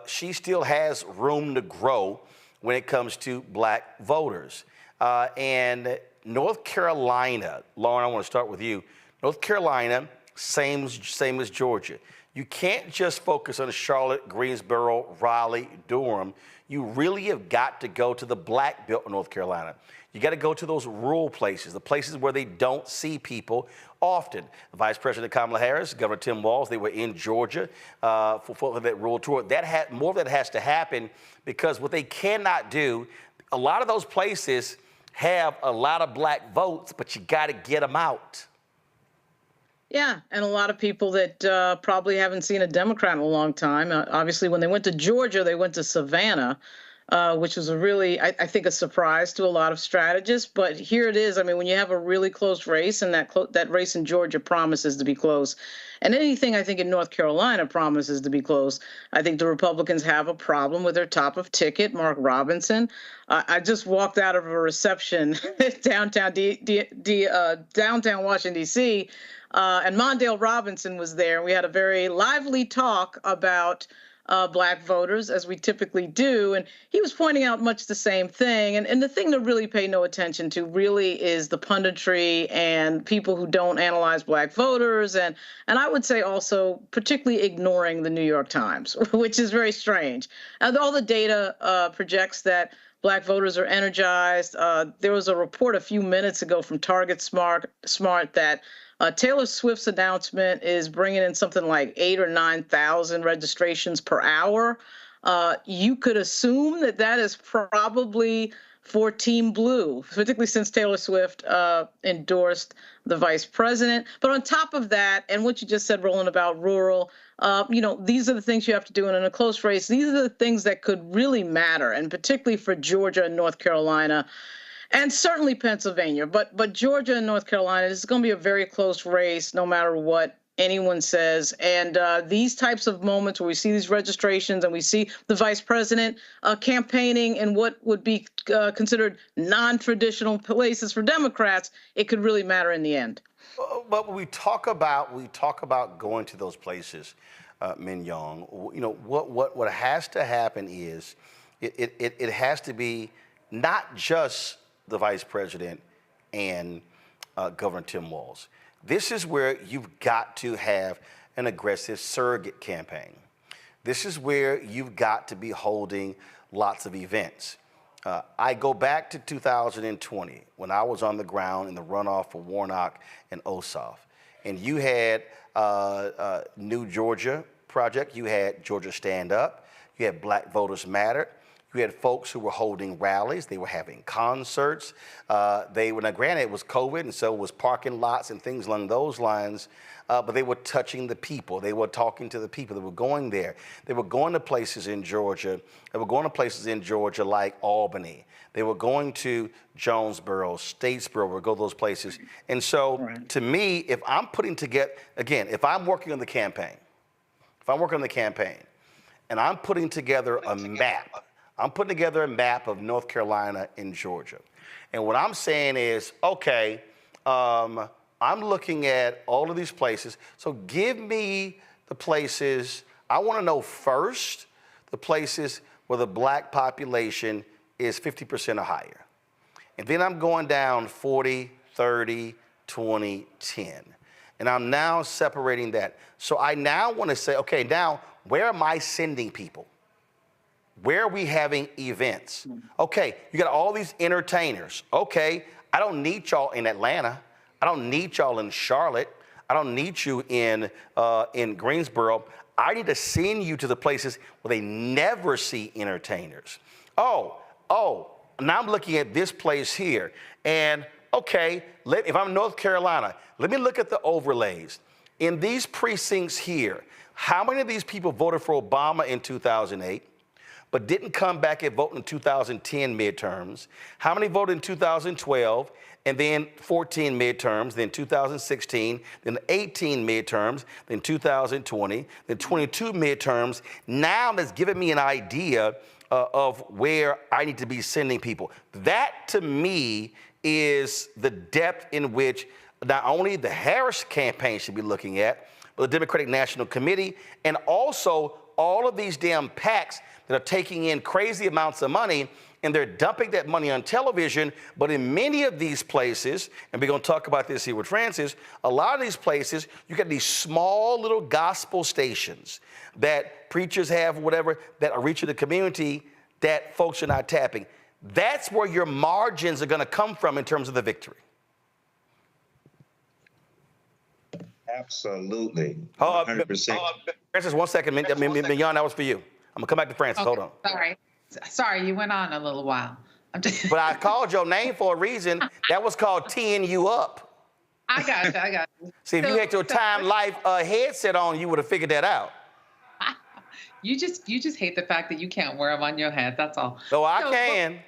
she still has room to grow when it comes to black voters. And North Carolina, Lauren, I want to start with you. North Carolina, same as Georgia. You can't just focus on Charlotte, Greensboro, Raleigh, Durham. You really have got to go to the black belt of North Carolina. You got to go to those rural places, the places where they don't see people often. Vice President Kamala Harris, Governor Tim Walz, they were in Georgia for that rural tour. More of that has to happen because what they cannot do, a lot of those places have a lot of black votes, but you got to get them out. Yeah, and a lot of people that probably haven't seen a Democrat in a long time. Obviously, when they went to Georgia, they went to Savannah, which was a really, I think, a surprise to a lot of strategists. But here it is. I mean, when you have a really close race, and that race in Georgia promises to be close, and anything I think in North Carolina promises to be close, I think the Republicans have a problem with their top of ticket, Mark Robinson. I just walked out of a reception downtown Washington, D.C., and Mondale Robinson was there. We had a very lively talk about black voters, as we typically do. And he was pointing out much the same thing. And the thing to really pay no attention to really is the punditry and people who don't analyze black voters. And I would say also particularly ignoring the New York Times, which is very strange. All the data projects that black voters are energized. There was a report a few minutes ago from Target Smart that Taylor Swift's announcement is bringing in something like 8,000 or 9,000 registrations per hour. You could assume that is probably for Team Blue, particularly since Taylor Swift endorsed the vice president. But on top of that, and what you just said, Roland, about rural, these are the things you have to do in a close race. These are the things that could really matter, and particularly for Georgia and North Carolina. And certainly Pennsylvania, but Georgia and North Carolina, this is going to be a very close race, no matter what anyone says. And these types of moments where we see these registrations and we see the vice president campaigning in what would be considered non-traditional places for Democrats, it could really matter in the end. But when we talk about going to those places, Min Young, what has to happen is it has to be not just the vice president and Governor Tim Walz. This is where you've got to have an aggressive surrogate campaign. This is where you've got to be holding lots of events. I go back to 2020 when I was on the ground in the runoff for Warnock and Ossoff. And you had New Georgia Project, you had Georgia Stand Up, you had Black Voters Matter, You had folks who were holding rallies. They were having concerts. Now granted, it was COVID, and so it was parking lots and things along those lines. But they were touching the people. They were talking to the people. They were going there. They were going to places in Georgia. They were going to places in Georgia like Albany. They were going to Jonesboro, Statesboro, or go those places. And so, to me, if I'm putting together, again, if I'm working on the campaign, and I'm putting together a map, I'm putting together a map of North Carolina and Georgia. And what I'm saying is, okay, I'm looking at all of these places. So give me the places, I want to know first the places where the black population is 50% or higher. And then I'm going down 40, 30, 20, 10. And I'm now separating that. So I now want to say, okay, now where am I sending people? Where are we having events? Okay, you got all these entertainers. Okay, I don't need y'all in Atlanta. I don't need y'all in Charlotte. I don't need you in Greensboro. I need to send you to the places where they never see entertainers. Oh, now I'm looking at this place here. And okay, if I'm North Carolina, let me look at the overlays. In these precincts here, how many of these people voted for Obama in 2008, but didn't come back and vote in 2010 midterms? How many voted in 2012, and then 14 midterms, then 2016, then 18 midterms, then 2020, then 22 midterms? Now that's giving me an idea of where I need to be sending people. That, to me, is the depth in which not only the Harris campaign should be looking at, but the Democratic National Committee, and also all of these damn PACs that are taking in crazy amounts of money, and they're dumping that money on television. But in many of these places, and we're going to talk about this here with Francis, a lot of these places, you got these small little gospel stations that preachers have, whatever, that are reaching the community that folks are not tapping. That's where your margins are going to come from in terms of the victory. Absolutely. 100%. Francis, 1 second. Mignon, that was for you. I'm going to come back to Francis. Okay, Hold on. Sorry, you went on a little while. But I called your name for a reason. That was called teeing you up. I got you. See, if you had your Time Life headset on, you would have figured that out. You just hate the fact that you can't wear them on your head. That's all. So I can.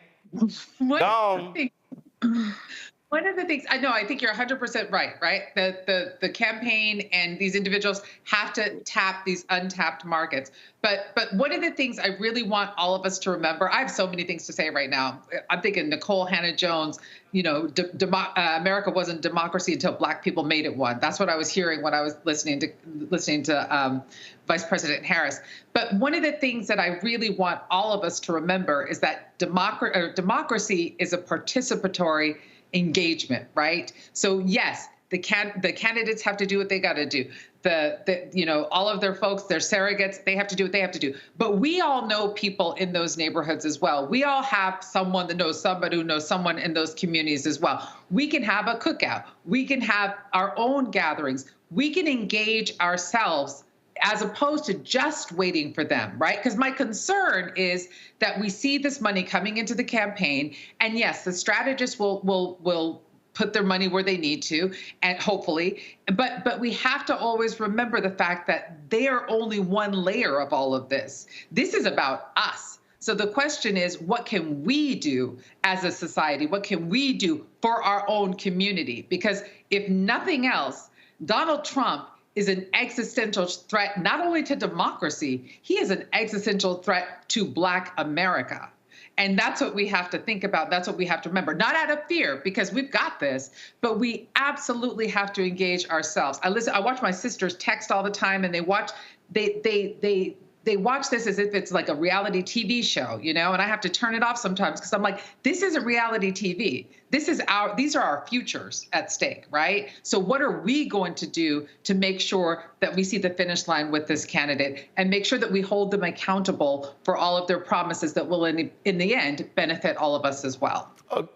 One of the things I know, I think you're 100% right? The campaign and these individuals have to tap these untapped markets. But one of the things I really want all of us to remember, I have so many things to say right now. I'm thinking Nicole Hannah-Jones, America wasn't democracy until black people made it one. That's what I was hearing when I was listening to Vice President Harris. But one of the things that I really want all of us to remember is that democracy is a participatory engagement, right? So yes, the candidates have to do what they got to do. All of their folks, their surrogates, they have to do what they have to do. But we all know people in those neighborhoods as well. We all have someone that knows somebody who knows someone in those communities as well. We can have a cookout. We can have our own gatherings. We can engage ourselves as opposed to just waiting for them, right? Because my concern is that we see this money coming into the campaign, and yes, the strategists will put their money where they need to, and hopefully, but we have to always remember the fact that they are only one layer of all of this. This is about us. So the question is, what can we do as a society? What can we do for our own community? Because if nothing else, Donald Trump is an existential threat not only to democracy, he is an existential threat to Black America. And that's what we have to think about. That's what we have to remember. Not out of fear, because we've got this, but we absolutely have to engage ourselves. I watch my sisters text all the time, and they watch this as if it's like a reality TV show, and I have to turn it off sometimes because I'm like, this isn't reality TV. These are our futures at stake, right? So what are we going to do to make sure that we see the finish line with this candidate and make sure that we hold them accountable for all of their promises that will, in the end, benefit all of us as well?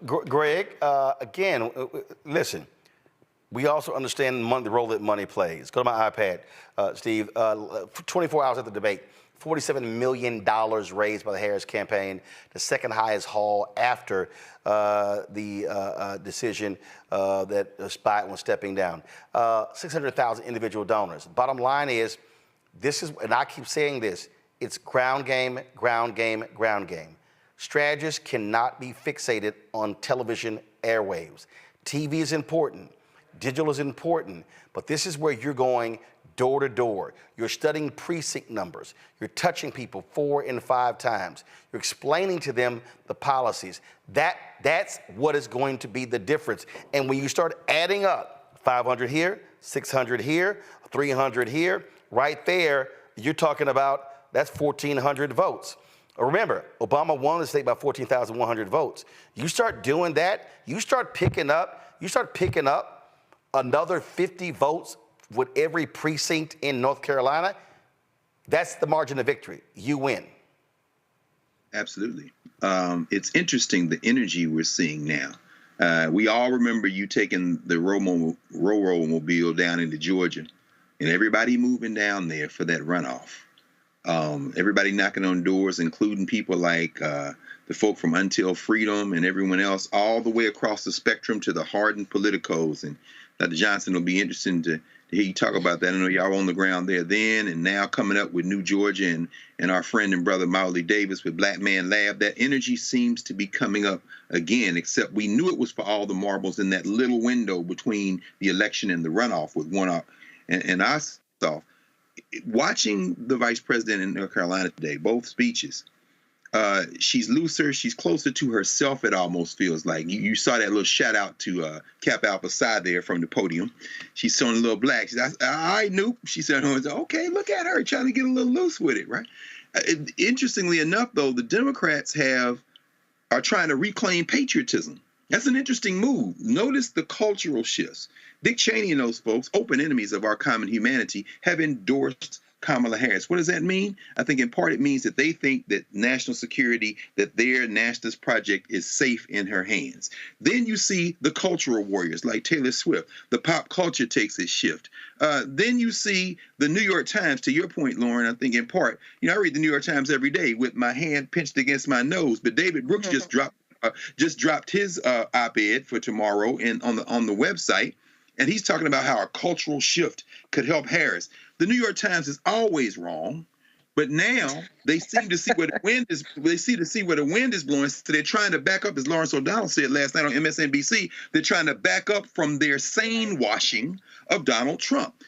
Greg, again, listen. We also understand the role that money plays. Go to my iPad, Steve. 24 hours at the debate. $47 million raised by the Harris campaign, the second highest haul after the decision that Biden was stepping down. 600,000 individual donors. Bottom line is, this is, and I keep saying this, it's ground game, ground game, ground game. Strategists cannot be fixated on television airwaves. TV is important, digital is important, but this is where you're going door to door. You're studying precinct numbers. You're touching people 4 and 5 times. You're explaining to them the policies. That's what is going to be the difference. And when you start adding up 500 here, 600 here, 300 here, right there, you're talking about that's 1,400 votes. Remember, Obama won the state by 14,100 votes. You start doing that, you start picking up another 50 votes with every precinct in North Carolina. That's the margin of victory. You win. Absolutely. It's interesting, the energy we're seeing now. We all remember you taking the Roll-Mobile down into Georgia, and everybody moving down there for that runoff. Everybody knocking on doors, including people like the folk from Until Freedom and everyone else, all the way across the spectrum to the hardened politicos. And Dr. Johnson, will be interesting to hear you talk about that. I know y'all on the ground there then, and now coming up with New Georgia and our friend and brother Mauli Davis with Black Man Lab. That energy seems to be coming up again, except we knew it was for all the marbles in that little window between the election and the runoff with one up. And I saw, watching the vice president in North Carolina today, both speeches, she's looser, she's closer to herself, it almost feels like. You saw that little shout out to Cap Alpha Psi there from the podium. She's showing a little black. She said, I knew. She said, okay, look at her trying to get a little loose with it, right? Interestingly enough, though, the Democrats are trying to reclaim patriotism. That's an interesting move. Notice the cultural shifts. Dick Cheney and those folks, open enemies of our common humanity, have endorsed Kamala Harris. What does that mean? I think in part it means that they think that national security, that their nationalist project is safe in her hands. Then you see the cultural warriors like Taylor Swift. The pop culture takes its shift. Then you see the New York Times, to your point, Lauren, I think in part, I read the New York Times every day with my hand pinched against my nose, but David Brooks just dropped his op-ed for tomorrow on the website. And he's talking about how a cultural shift could help Harris. The New York Times is always wrong, but now they seem to see where the wind is. They see where the wind is blowing. So they're trying to back up, as Lawrence O'Donnell said last night on MSNBC. They're trying to back up from their sane washing of Donald Trump.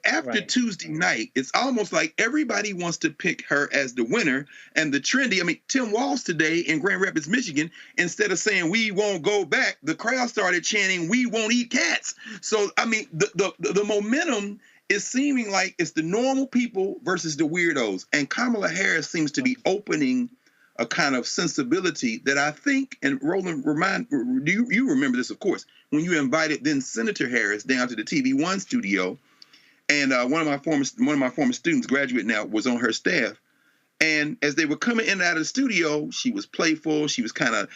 After Tuesday night, it's almost like everybody wants to pick her as the winner. And the trendy, Tim Walz today in Grand Rapids, Michigan, instead of saying we won't go back, the crowd started chanting we won't eat cats. So, the momentum is seeming like it's the normal people versus the weirdos. And Kamala Harris seems to be opening a kind of sensibility that I think, and Roland, you remember this, of course, when you invited then Senator Harris down to the TV One studio. And one of my former students, graduate now, was on her staff. And as they were coming in and out of the studio, she was playful. She was kind of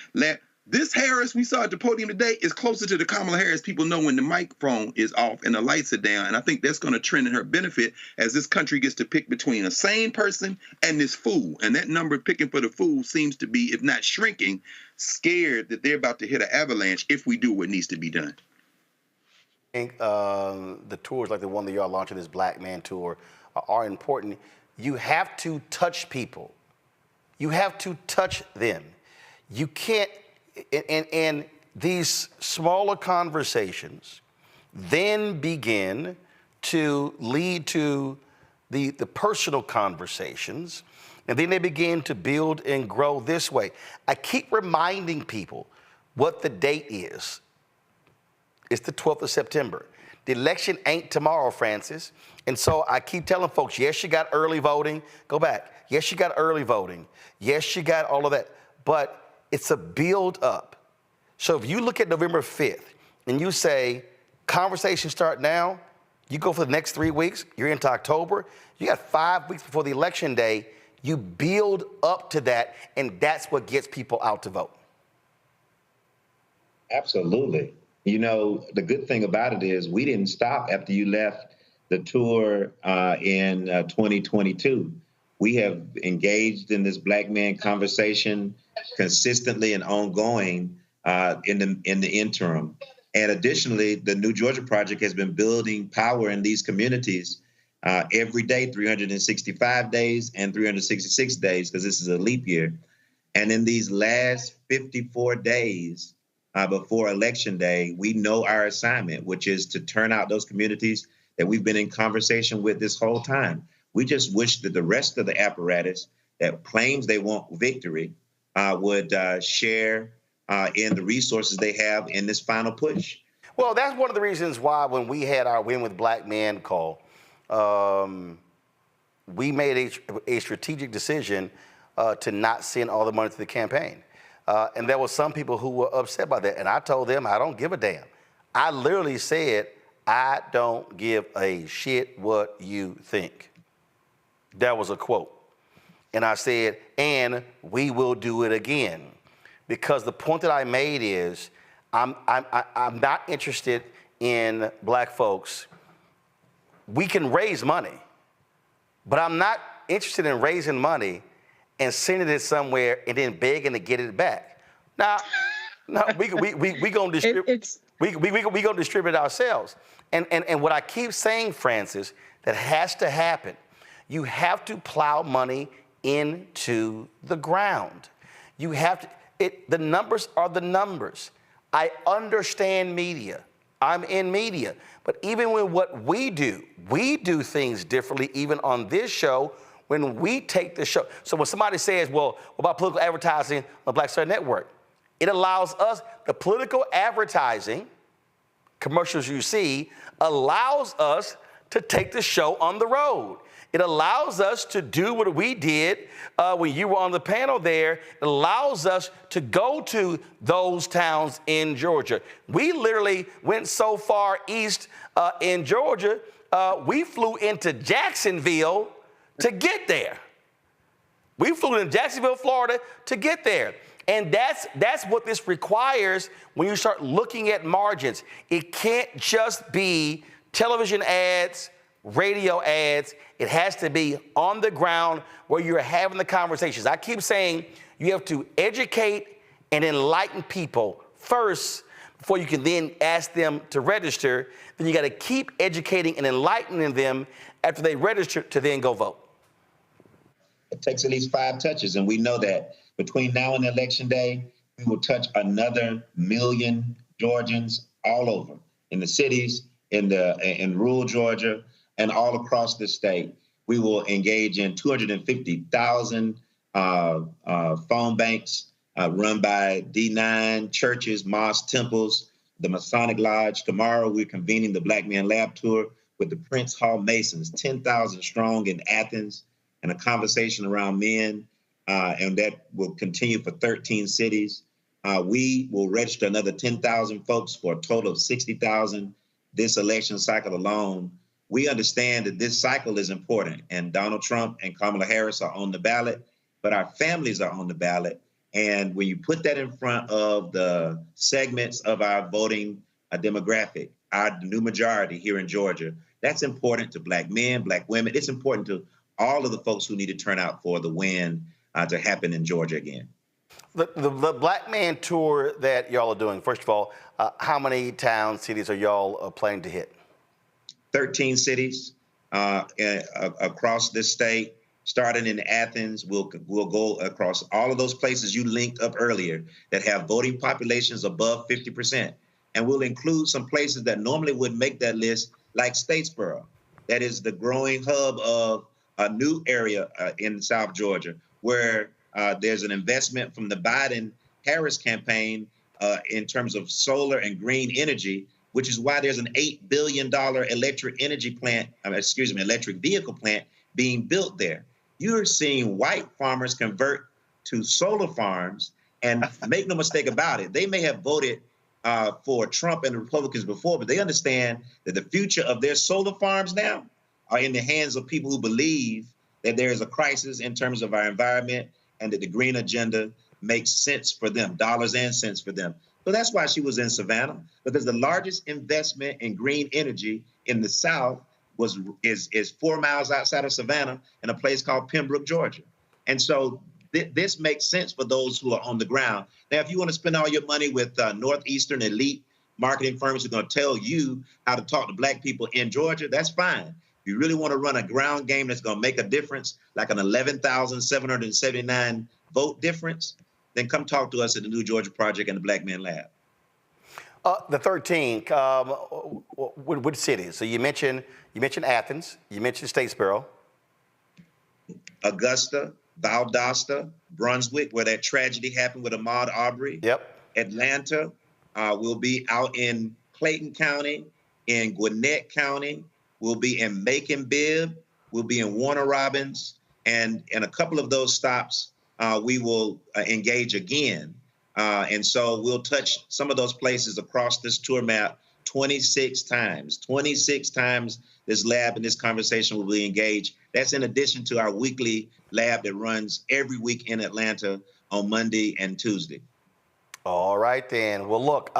this Harris we saw at the podium today is closer to the Kamala Harris people know when the microphone is off and the lights are down. And I think that's going to trend in her benefit as this country gets to pick between a sane person and this fool. And that number picking for the fool seems to be, if not shrinking, scared that they're about to hit an avalanche if we do what needs to be done. I think the tours like the one that y'all launching, this Black Man Tour, are important. You have to touch people. You have to touch them. You can't, and these smaller conversations then begin to lead to the personal conversations, and then they begin to build and grow this way. I keep reminding people what the date is. It's the 12th of September. The election ain't tomorrow, Francis. And so I keep telling folks, yes, you got early voting. Go back. Yes, you got early voting. Yes, you got all of that. But it's a build up. So if you look at November 5th and you say, conversations start now, you go for the next 3 weeks, you're into October, you got 5 weeks before the election day, you build up to that, and that's what gets people out to vote. Absolutely. The good thing about it is we didn't stop after you left the tour in 2022. We have engaged in this black man conversation consistently and ongoing in the interim. And additionally, the New Georgia Project has been building power in these communities every day, 365 days and 366 days, because this is a leap year. And in these last 54 days before Election Day, we know our assignment, which is to turn out those communities that we've been in conversation with this whole time. We just wish that the rest of the apparatus that claims they want victory would share in the resources they have in this final push. Well, that's one of the reasons why when we had our Win with Black Men call, we made a strategic decision to not send all the money to the campaign. And there were some people who were upset by that. And I told them, I don't give a damn. I literally said, I don't give a shit what you think. That was a quote. And I said, and we will do it again. Because the point that I made is, I'm not interested in black folks. We can raise money, but I'm not interested in raising money and sending it somewhere and then begging to get it back. Now, no, we gonna distribute. We gonna distribute it ourselves. And what I keep saying, Francis, that has to happen. You have to plow money into the ground. You have to. The numbers are the numbers. I understand media. I'm in media. But even with what we do things differently, even on this show, when we take the show. So when somebody says, well, what about political advertising on Black Star Network? It allows us, the political advertising, commercials you see, allows us to take the show on the road. It allows us to do what we did when you were on the panel there. It allows us to go to those towns in Georgia. We literally went so far east in Georgia, we flew into Jacksonville to get there. We flew into Jacksonville, Florida to get there. And that's what this requires when you start looking at margins. It can't just be television ads, radio ads. It has to be on the ground where you're having the conversations. I keep saying you have to educate and enlighten people first before you can then ask them to register. Then you got to keep educating and enlightening them after they register to then go vote. It takes at least 5 touches, and we know that between now and Election Day, we will touch another 1 million Georgians all over, in the cities, in rural Georgia, and all across the state. We will engage in 250,000 phone banks run by D9, churches, mosques, temples, the Masonic Lodge. Tomorrow, we're convening the Black Men Lab Tour with the Prince Hall Masons, 10,000 strong in Athens, and a conversation around men, and that will continue for 13 cities. We will register another 10,000 folks for a total of 60,000 this election cycle alone. We understand that this cycle is important, and Donald Trump and Kamala Harris are on the ballot, but our families are on the ballot. And when you put that in front of the segments of our voting demographic, our new majority here in Georgia, that's important to Black men, Black women. It's important to all of the folks who need to turn out for the win to happen in Georgia again. The Black Man Tour that y'all are doing, first of all, how many towns, cities are y'all planning to hit? 13 cities across this state, starting in Athens. We'll go across all of those places you linked up earlier that have voting populations above 50%. And we'll include some places that normally wouldn't make that list, like Statesboro. That is the growing hub of a new area in South Georgia, where there's an investment from the Biden-Harris campaign in terms of solar and green energy, which is why there's an $8 billion electric vehicle plant being built there. You're seeing white farmers convert to solar farms, and make no mistake about it, they may have voted for Trump and the Republicans before, but they understand that the future of their solar farms now are in the hands of people who believe that there is a crisis in terms of our environment and that the green agenda makes sense for them, dollars and cents for them. So that's why she was in Savannah, because the largest investment in green energy in the South is 4 miles outside of Savannah in a place called Pembroke, Georgia. And so this makes sense for those who are on the ground. Now, if you want to spend all your money with Northeastern elite marketing firms who are going to tell you how to talk to Black people in Georgia, that's fine. If you really want to run a ground game that's going to make a difference, like an 11,779 vote difference, then come talk to us at the New Georgia Project and the Black Men Lab. The 13, which cities? So you mentioned Athens, you mentioned Statesboro. Augusta, Valdosta, Brunswick, where that tragedy happened with Ahmaud Arbery. Yep. Atlanta, we'll be out in Clayton County, in Gwinnett County, we'll be in Macon-Bibb, we'll be in Warner Robins, and in a couple of those stops, we will engage again. And so we'll touch some of those places across this tour map 26 times. 26 times this lab and this conversation will be engaged. That's in addition to our weekly lab that runs every week in Atlanta on Monday and Tuesday. All right, then. Well, look,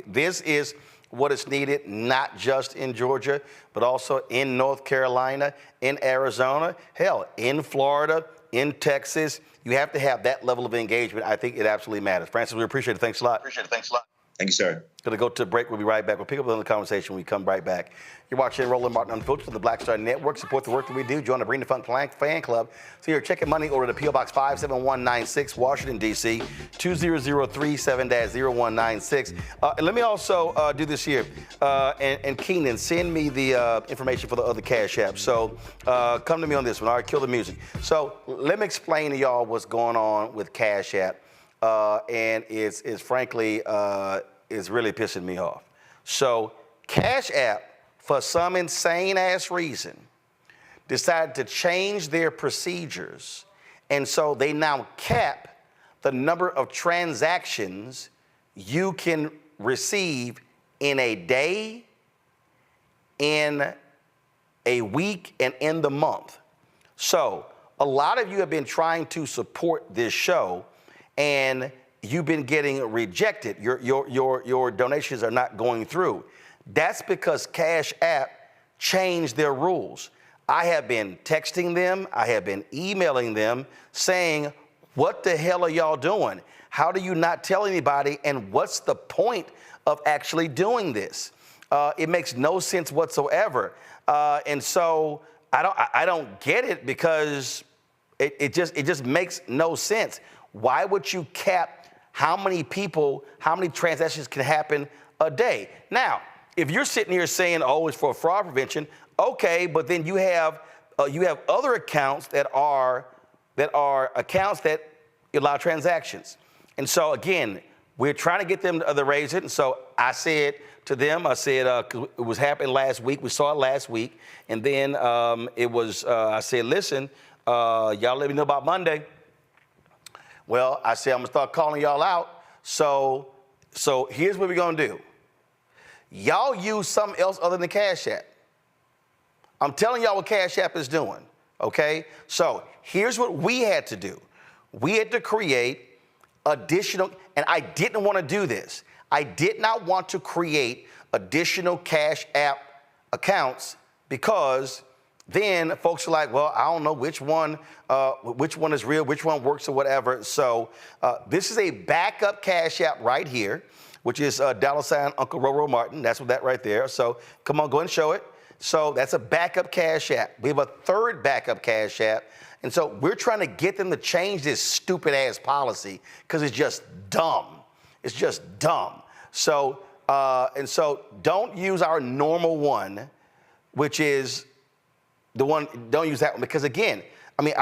this is what is needed, not just in Georgia, but also in North Carolina, in Arizona, hell, in Florida, in Texas. You have to have that level of engagement. I think it absolutely matters. Francis, we appreciate it. Thanks a lot. Thank you, sir. Going to go to a break. We'll be right back. We'll pick up on the conversation when we come right back. You're watching Roland Martin Unfiltered from the Black Star Network. Support the work that we do. Join the Bring the Funk fan club. So you're checking money order to P.O. Box 57196, Washington, D.C., 20037-0196. And let me also do this here. And Keenan, send me the information for the other Cash App. So come to me on this one. All right, kill the music. So let me explain to y'all what's going on with Cash App. And it's frankly, is really pissing me off. So Cash App, for some insane ass reason, decided to change their procedures. And so they now cap the number of transactions you can receive in a day, in a week, and in the month. So a lot of you have been trying to support this show, and you've been getting rejected. Your donations are not going through. That's because Cash App changed their rules. I have been texting them, I have been emailing them saying, what the hell are y'all doing? How do you not tell anybody? And what's the point of actually doing this? It makes no sense whatsoever. And so I don't get it, because it just makes no sense. Why would you cap how many transactions can happen a day? Now, if you're sitting here saying, oh, it's for fraud prevention, okay, but then you have other accounts that are accounts that allow transactions. And so again, we're trying to get them to raise it. And so I said to them, it was happening last week. We saw it last week. And then I said, listen, y'all let me know about Monday. Well, I said, I'm gonna start calling y'all out. So here's what we're gonna do. Y'all use something else other than Cash App. I'm telling y'all what Cash App is doing, okay? So here's what we had to do. We had to create additional, and I didn't want to do this. I did not want to create additional Cash App accounts, because then folks are like, well, I don't know which one is real, which one works or whatever. So this is a backup Cash App right here, which is $ Uncle Roro Martin. That's what that right there. So come on, go ahead and show it. So that's a backup Cash App. We have a third backup Cash App. And so we're trying to get them to change this stupid ass policy, because it's just dumb. It's just dumb. So, and so don't use our normal one, which is the one, don't use that one, because again, I mean,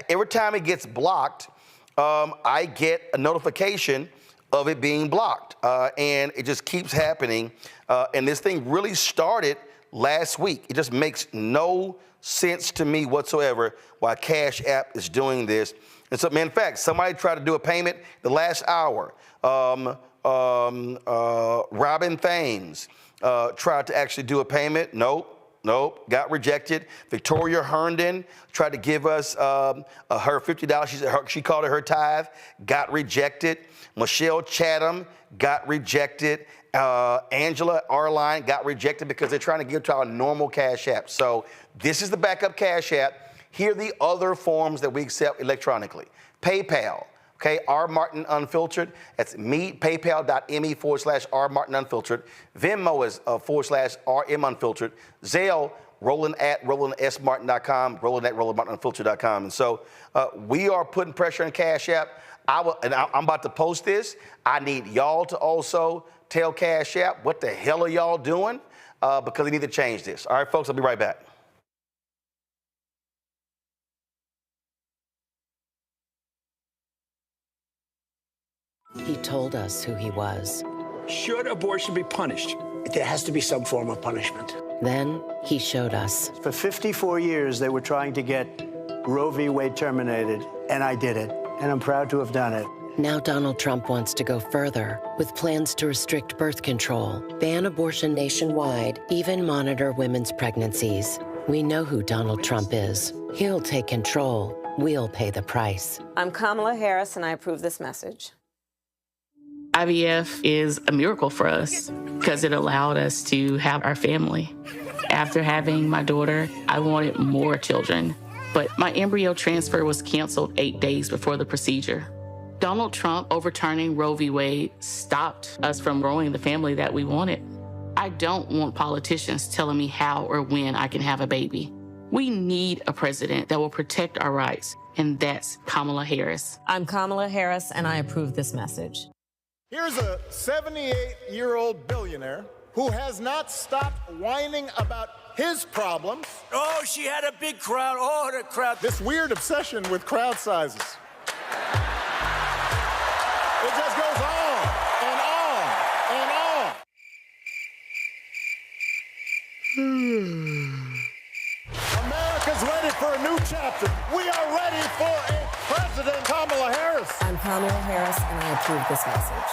every time it gets blocked, I get a notification of it being blocked, and it just keeps happening. And this thing really started last week. It just makes no sense to me whatsoever why Cash App is doing this. And so, in fact, somebody tried to do a payment the last hour. Robin Thames tried to actually do a payment. Nope, got rejected. Victoria Herndon tried to give us her $50. She called it her tithe, got rejected. Michelle Chatham got rejected. Angela R-Line got rejected because they're trying to give to our normal Cash App. So this is the backup Cash App. Here are the other forms that we accept electronically. PayPal, okay, R. Martin Unfiltered. That's me, paypal.me/R. Martin Unfiltered. Venmo is /RM Unfiltered. Zelle, Roland@RolandSMartin.com, Roland@RolandMartinUnfiltered.com. And so we are putting pressure on Cash App. I'm about to post this. I need y'all to also tell Cash App what the hell are y'all doing because they need to change this. All right, folks, I'll be right back. He told us who he was. Should abortion be punished? There has to be some form of punishment. Then he showed us. For 54 years, they were trying to get Roe v. Wade terminated, and I did it. And I'm proud to have done it. Now Donald Trump wants to go further with plans to restrict birth control, ban abortion nationwide, even monitor women's pregnancies. We know who Donald Trump is. He'll take control. We'll pay the price. I'm Kamala Harris, and I approve this message. IVF is a miracle for us because it allowed us to have our family. After having my daughter, I wanted more children, but my embryo transfer was canceled 8 days before the procedure. Donald Trump overturning Roe v. Wade stopped us from growing the family that we wanted. I don't want politicians telling me how or when I can have a baby. We need a president that will protect our rights, and that's Kamala Harris. I'm Kamala Harris, and I approve this message. Here's a 78-year-old billionaire who has not stopped whining about his problems. Oh, she had a big crowd. Oh, the crowd. This weird obsession with crowd sizes. It just goes on and on and on. America's ready for a new chapter. We are ready for a President Kamala Harris. I'm Kamala Harris, and I approve this message.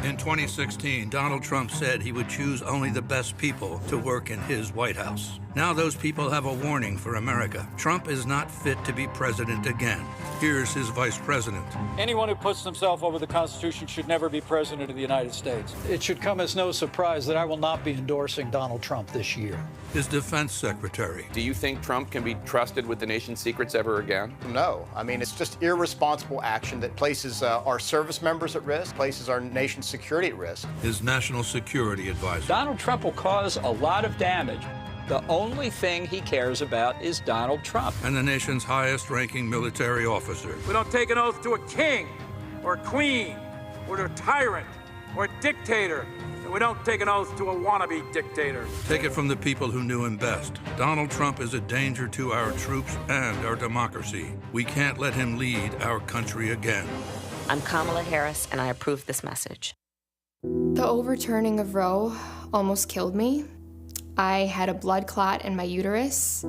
In 2016, Donald Trump said he would choose only the best people to work in his White House. Now those people have a warning for America. Trump is not fit to be president again. Here's his vice president. Anyone who puts themselves over the Constitution should never be president of the United States. It should come as no surprise that I will not be endorsing Donald Trump this year. His defense secretary. Do you think Trump can be trusted with the nation's secrets ever again? No. I mean, it's just irresponsible action that places our service members at risk, places our nation's security at risk. His national security advisor. Donald Trump will cause a lot of damage. The only thing he cares about is Donald Trump. And the nation's highest-ranking military officer. We don't take an oath to a king or a queen or to a tyrant or a dictator. And we don't take an oath to a wannabe dictator. Take it from the people who knew him best. Donald Trump is a danger to our troops and our democracy. We can't let him lead our country again. I'm Kamala Harris, and I approve this message. The overturning of Roe almost killed me. I had a blood clot in my uterus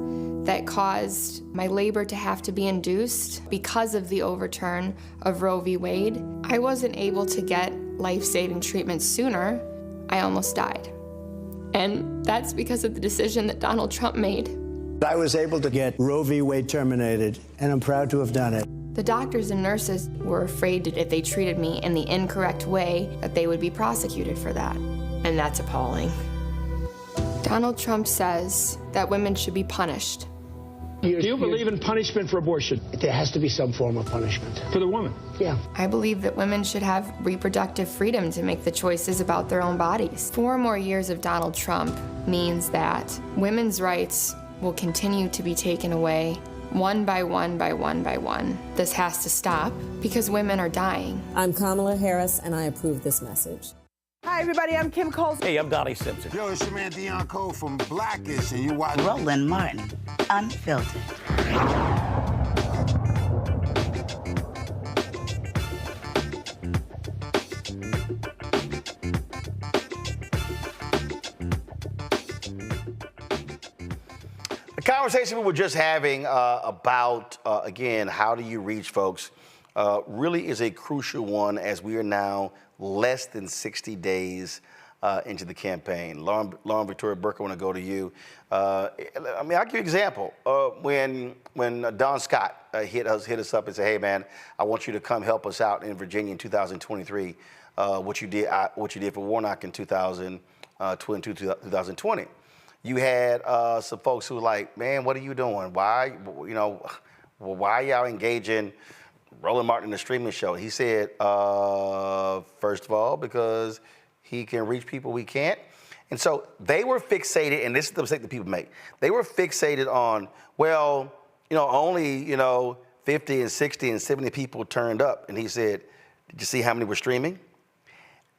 that caused my labor to have to be induced because of the overturn of Roe v. Wade. I wasn't able to get life-saving treatment sooner. I almost died. And that's because of the decision that Donald Trump made. I was able to get Roe v. Wade terminated, and I'm proud to have done it. The doctors and nurses were afraid that if they treated me in the incorrect way, that they would be prosecuted for that. And that's appalling. Donald Trump says that women should be punished. Do you believe in punishment for abortion? There has to be some form of punishment. For the woman? Yeah. I believe that women should have reproductive freedom to make the choices about their own bodies. 4 more years of Donald Trump means that women's rights will continue to be taken away one by one by one by one. This has to stop because women are dying. I'm Kamala Harris, and I approve this message. Hi, everybody. I'm Kim Coles. Hey, I'm Donnie Simpson. Yo, it's your man Deion Cole from Blackish, and you watch Roland Martin, Unfiltered. The conversation we were just having about, again, how do you reach folks, really is a crucial one as we are now less than 60 days into the campaign. Lauren Victoria Burke, I want to go to you. I mean, I'll give you an example. When Don Scott hit us up and said, hey, man, I want you to come help us out in Virginia in 2023. what you did for Warnock in 2020. You had some folks who were like, man, what are you doing? Why, why are y'all engaging Roland Martin in the streaming show? He said, first of all, because he can reach people we can't. And so they were fixated, and this is the mistake that people make. They were fixated on, well, only, 50 and 60 and 70 people turned up. And he said, did you see how many were streaming?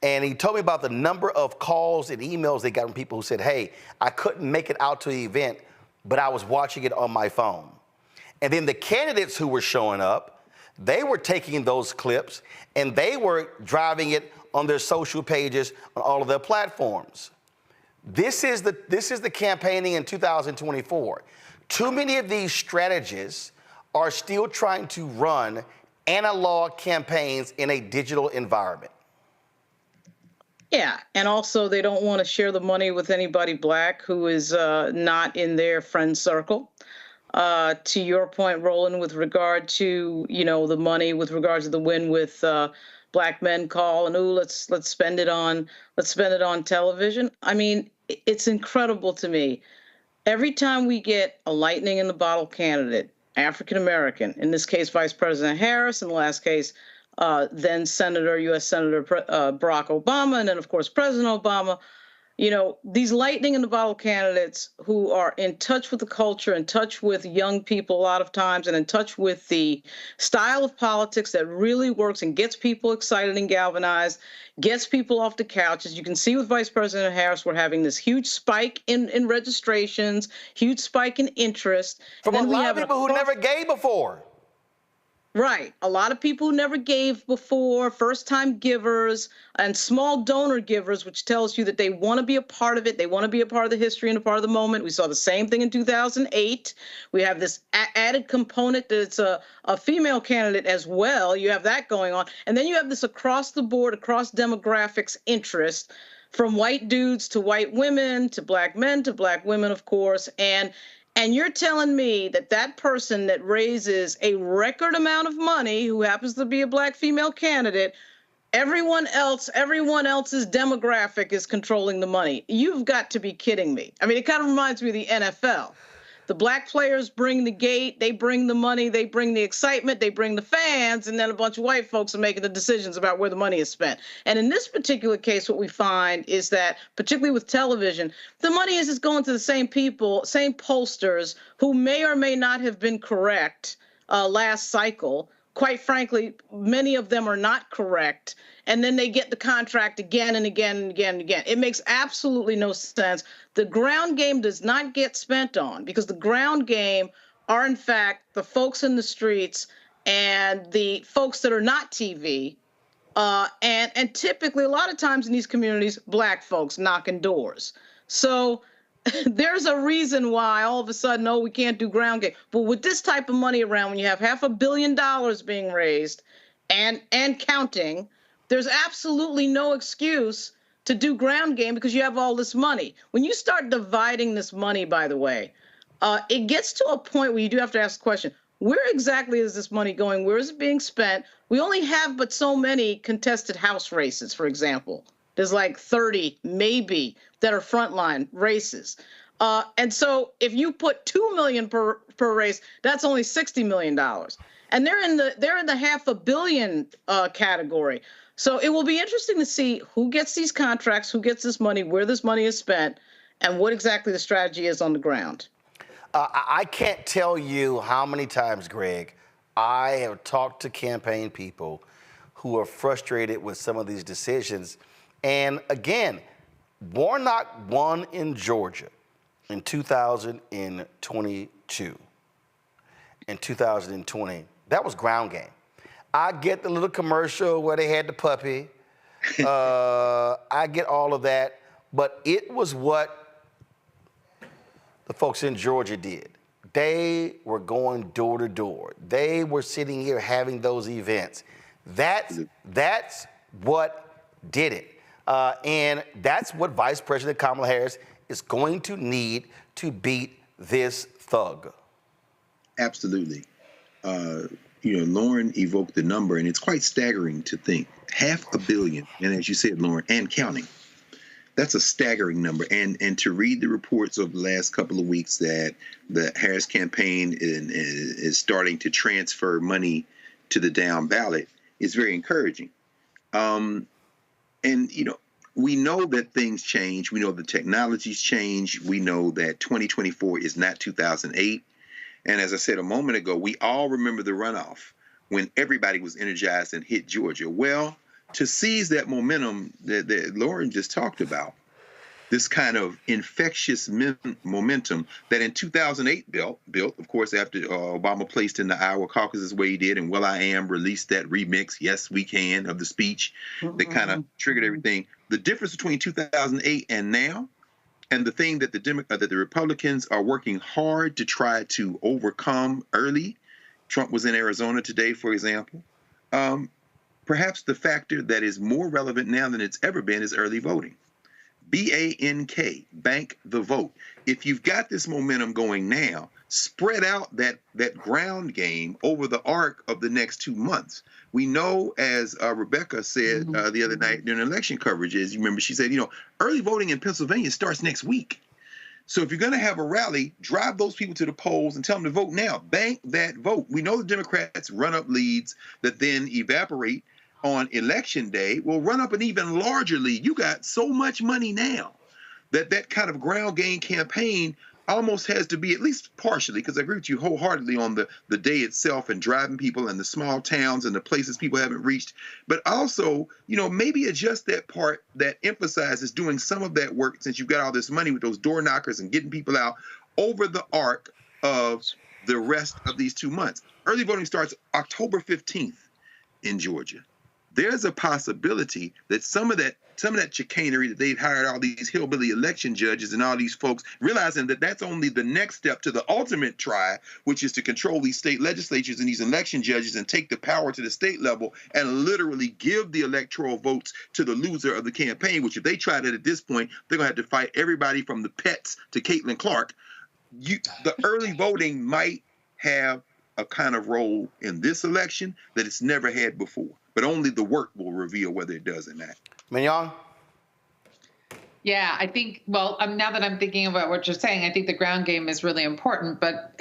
And he told me about the number of calls and emails they got from people who said, hey, I couldn't make it out to the event, but I was watching it on my phone. And then the candidates who were showing up, they were taking those clips and they were driving it on their social pages, on all of their platforms. This is the campaigning in 2024. Too many of these strategists are still trying to run analog campaigns in a digital environment. Yeah, and also they don't want to share the money with anybody black who is not in their friend circle. To your point, Roland, with regard to the money, with regards to the win with Black Men Call, and let's spend it on television. I mean, it's incredible to me. Every time we get a lightning in the bottle candidate, African American, in this case Vice President Harris, in the last case then U.S. Senator Barack Obama, and then of course President Obama. These lightning in the bottle candidates who are in touch with the culture, in touch with young people a lot of times, and in touch with the style of politics that really works and gets people excited and galvanized, gets people off the couch. As you can see with Vice President Harris, we're having this huge spike in registrations, huge spike in interest. From a lot of people who never gave before. Right. A lot of people who never gave before, first-time givers and small donor givers, which tells you that they want to be a part of it. They want to be a part of the history and a part of the moment. We saw the same thing in 2008. We have this added component that it's a female candidate as well. You have that going on. And then you have this across the board, across demographics interest, from white dudes to white women to black men to black women, of course. And you're telling me that person that raises a record amount of money, who happens to be a black female candidate, everyone else's demographic is controlling the money. You've got to be kidding me. I mean, it kind of reminds me of the NFL. The black players bring the gate, they bring the money, they bring the excitement, they bring the fans, and then a bunch of white folks are making the decisions about where the money is spent. And in this particular case, what we find is that, particularly with television, the money is just going to the same people, same pollsters who may or may not have been correct last cycle. Quite frankly, many of them are not correct. And then they get the contract again and again and again and again. It makes absolutely no sense. The ground game does not get spent on, because the ground game are, in fact, the folks in the streets and the folks that are not TV. And typically, a lot of times in these communities, black folks knocking doors. So there's a reason why all of a sudden, we can't do ground game. But with this type of money around, when you have $500 million being raised and counting, there's absolutely no excuse to do ground game because you have all this money. When you start dividing this money, by the way, it gets to a point where you do have to ask the question, where exactly is this money going? Where is it being spent? We only have but so many contested House races, for example. There's like 30, maybe, that are frontline races. And so if you put $2 million per race, that's only $60 million. And they're in the $500 million category. So it will be interesting to see who gets these contracts, who gets this money, where this money is spent, and what exactly the strategy is on the ground. I can't tell you how many times, Greg, I have talked to campaign people who are frustrated with some of these decisions. And again, Warnock won in Georgia in 2022. In 2020, that was ground game. I get the little commercial where they had the puppy. I get all of that. But it was what the folks in Georgia did. They were going door to door. They were sitting here having those events. That's what did it. And that's what Vice President Kamala Harris is going to need to beat this thug. Absolutely. Lauren evoked the number, and it's quite staggering to think 500 million. And as you said, Lauren, and counting. That's a staggering number. And to read the reports of the last couple of weeks that the Harris campaign is starting to transfer money to the down ballot is very encouraging. And, you know, we know that things change. We know the technologies change. We know that 2024 is not 2008. And as I said a moment ago, we all remember the runoff when everybody was energized and hit Georgia. Well, to seize that momentum that Lauren just talked about, this kind of infectious momentum that in 2008 built, of course, after Obama placed in the Iowa caucus the way he did, and Will I Am released that remix, Yes We Can, of the speech that kind of triggered everything. The difference between 2008 and now, and the thing that the Republicans are working hard to try to overcome early, Trump was in Arizona today, for example, perhaps the factor that is more relevant now than it's ever been is early voting. BANK, bank the vote. If you've got this momentum going now, spread out that ground game over the arc of the next 2 months. We know, as Rebecca said the other night during election coverage, you remember she said, you know, early voting in Pennsylvania starts next week. So if you're going to have a rally, drive those people to the polls and tell them to vote now. Bank that vote. We know the Democrats run up leads that then evaporate on election day. Will run up an even larger lead. You got so much money now that kind of ground game campaign almost has to be, at least partially, because I agree with you wholeheartedly on the day itself and driving people and the small towns and the places people haven't reached, but also, you know, maybe adjust that part that emphasizes doing some of that work, since you've got all this money with those door knockers and getting people out over the arc of the rest of these 2 months. Early voting starts October 15th in Georgia. There's a possibility that some of that chicanery that they've hired all these hillbilly election judges and all these folks, realizing that that's only the next step to the ultimate try, which is to control these state legislatures and these election judges and take the power to the state level and literally give the electoral votes to the loser of the campaign, which if they try that at this point, they're going to have to fight everybody from the pets to Caitlin Clark. The early voting might have a kind of role in this election that it's never had before. But only the work will reveal whether it does or not. Mignon? Yeah, I think, well, now that I'm thinking about what you're saying, I think the ground game is really important, but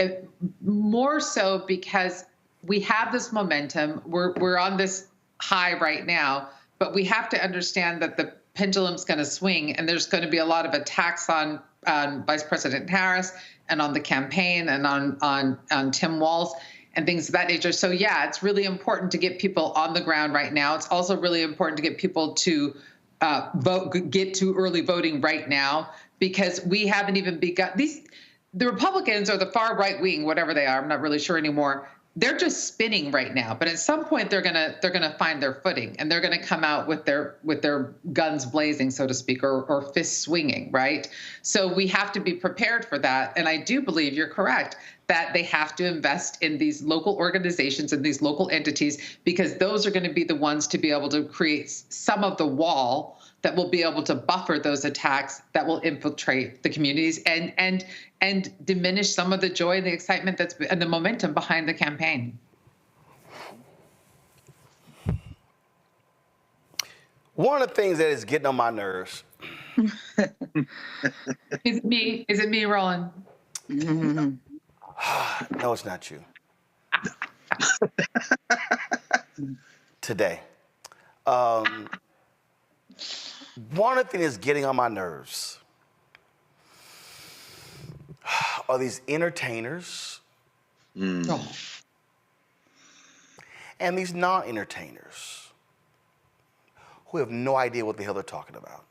more so because we have this momentum. We're on this high right now, but we have to understand that the pendulum's going to swing, and there's going to be a lot of attacks on Vice President Harris and on the campaign and on Tim Walz and things of that nature. So yeah, it's really important to get people on the ground right now. It's also really important to get people to get to early voting right now, because we haven't even begun. The Republicans or the far right wing, whatever they are, I'm not really sure anymore. They're just spinning right now, but at some point they're gonna find their footing, and they're gonna come out with their guns blazing, so to speak, or fists swinging, right? So we have to be prepared for that, and I do believe you're correct that they have to invest in these local organizations and these local entities, because those are going to be the ones to be able to create some of the wall that will be able to buffer those attacks that will infiltrate the communities and diminish some of the joy and the excitement and the momentum behind the campaign. One of the things that is getting on my nerves. Is it me, Roland? Mm-hmm. No, it's not you. Today. One of the things that's getting on my nerves are these entertainers and these non-entertainers who have no idea what the hell they're talking about.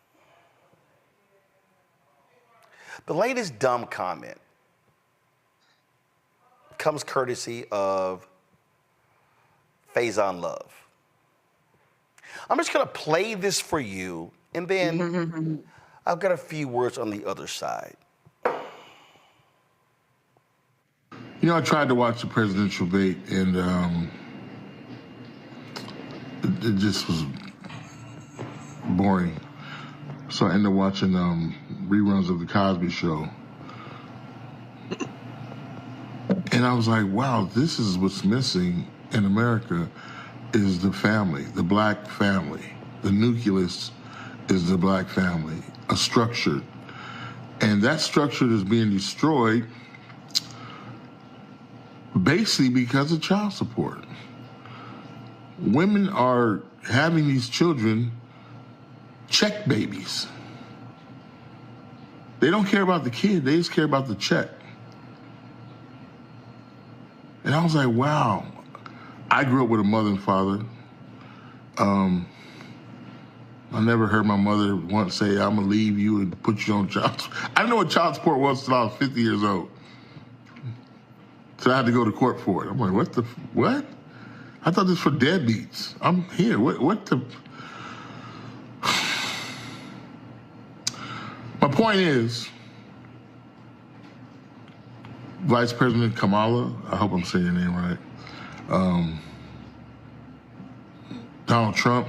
The latest dumb comment comes courtesy of Faison Love. I'm just going to play this for you, and then I've got a few words on the other side. You know, I tried to watch the presidential debate, and it just was boring. So I ended up watching reruns of The Cosby Show. And I was like, wow, this is what's missing in America. is the family, the black family. The nucleus is the black family, a structure. And that structure is being destroyed basically because of child support. Women are having these children check babies. They don't care about the kid, they just care about the check. And I was like, wow. I grew up with a mother and father. I never heard my mother once say, I'm gonna leave you and put you on child support. I didn't know what child support was until I was 50 years old. So I had to go to court for it. I'm like, what? I thought this was for deadbeats. I'm here, what the? My point is, Vice President Kamala, I hope I'm saying your name right, Donald Trump,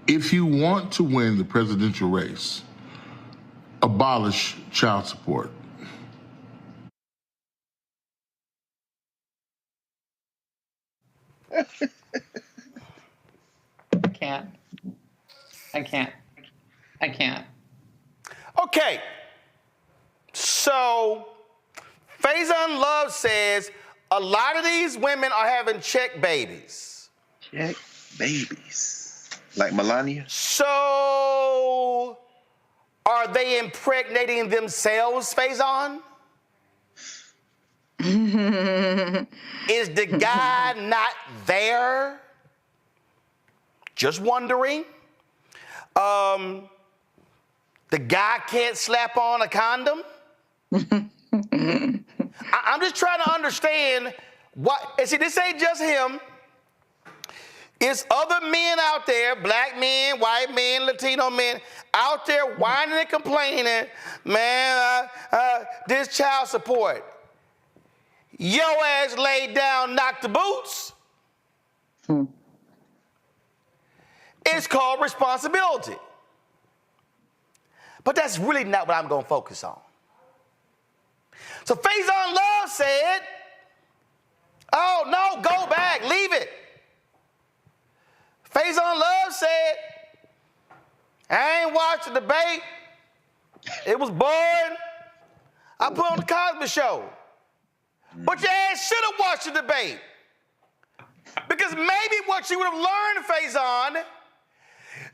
if you want to win the presidential race, abolish child support. I can't. Okay. So, Faison Love says a lot of these women are having check babies. Check babies. Like Melania? So, are they impregnating themselves, Faison? Is the guy not there? Just wondering. The guy can't slap on a condom? I'm just trying to understand what, and see, this ain't just him. It's other men out there, black men, white men, Latino men, out there whining and complaining, man, this child support. Yo ass laid down, knocked the boots. It's called responsibility. But that's really not what I'm going to focus on. So Faison Love said, oh, no, go back, leave it. Faison Love said, I ain't watched the debate. It was boring. I put on the Cosby Show. But your ass should have watched the debate. Because maybe what you would have learned, Faison,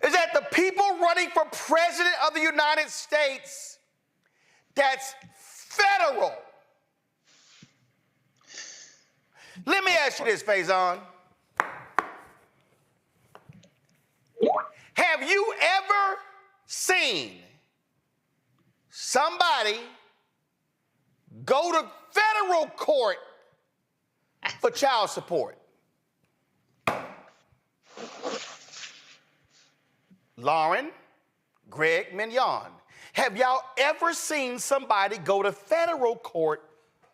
is that the people running for president of the United States, that's federal. Let me ask you this, Faison. Have you ever seen somebody go to federal court for child support? Lauren, Greg, Mignon, have y'all ever seen somebody go to federal court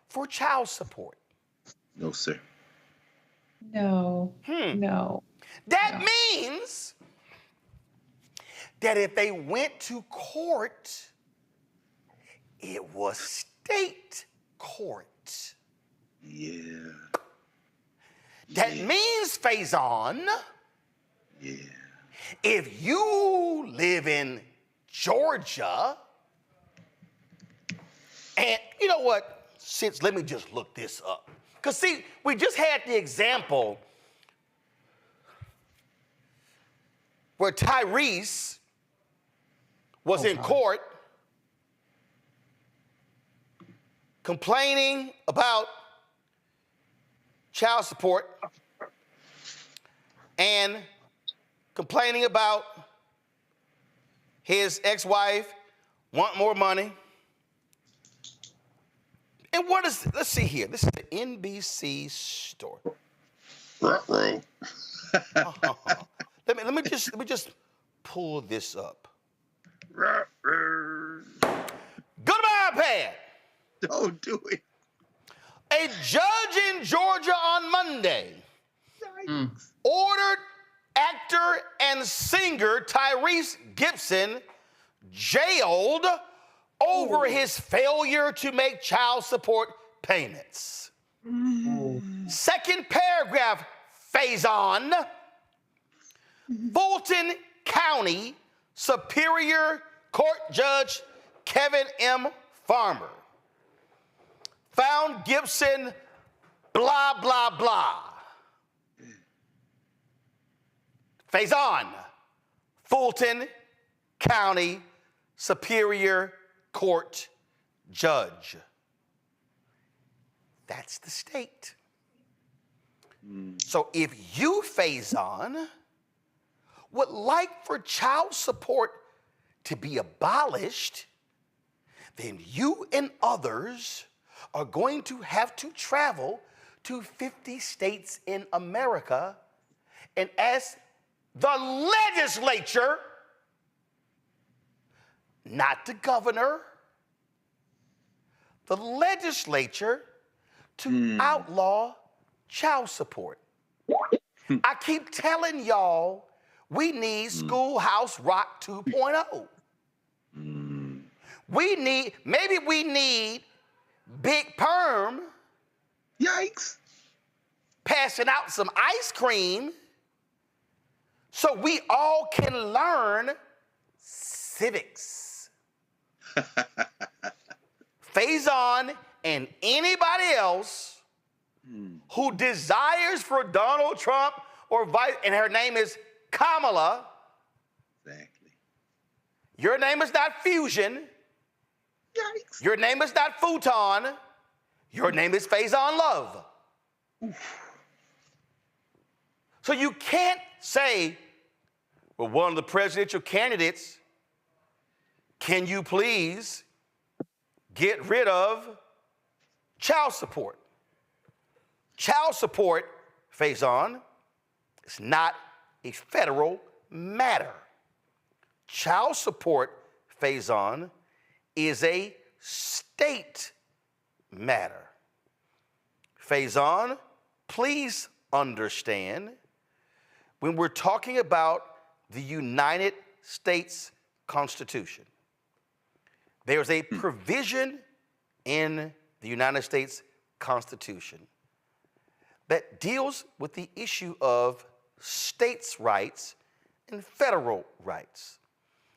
for child support? No, sir. No. No. That means that if they went to court, it was state court. Yeah. That means, Faison, if you live in Georgia, and you know what, let me just look this up. Because see, we just had the example where Tyrese was in court complaining about child support and complaining about his ex-wife want more money. And what is, let's see here. This is the NBC story. Let me just pull this up. Go to my iPad. Don't do it. A judge in Georgia on Monday ordered actor and singer Tyrese Gibson jailed over his failure to make child support payments. Second paragraph, Faison, Fulton County Superior Court Judge Kevin M. Farmer found Gibson blah, blah, blah. Faison, Fulton County Superior Court Judge. That's the state. So if you, Faison, would like for child support to be abolished, then you and others are going to have to travel to 50 states in America and ask the legislature, not the governor, the legislature to outlaw child support. I keep telling y'all we need Schoolhouse Rock 2.0. Maybe we need Big Perm. Yikes. Passing out some ice cream so we all can learn civics. Faison and anybody else who desires for Donald Trump or vice, and her name is Kamala. Exactly. Your name is not Fusion. Yikes. Your name is not Futon. Your name is Faison Love. So you can't say, well, one of the presidential candidates, can you please get rid of child support? Child support, Faison, is not a federal matter. Child support, Faison, is a state matter. Faison, please understand, when we're talking about the United States Constitution, there's a provision in the United States Constitution that deals with the issue of states' rights and federal rights.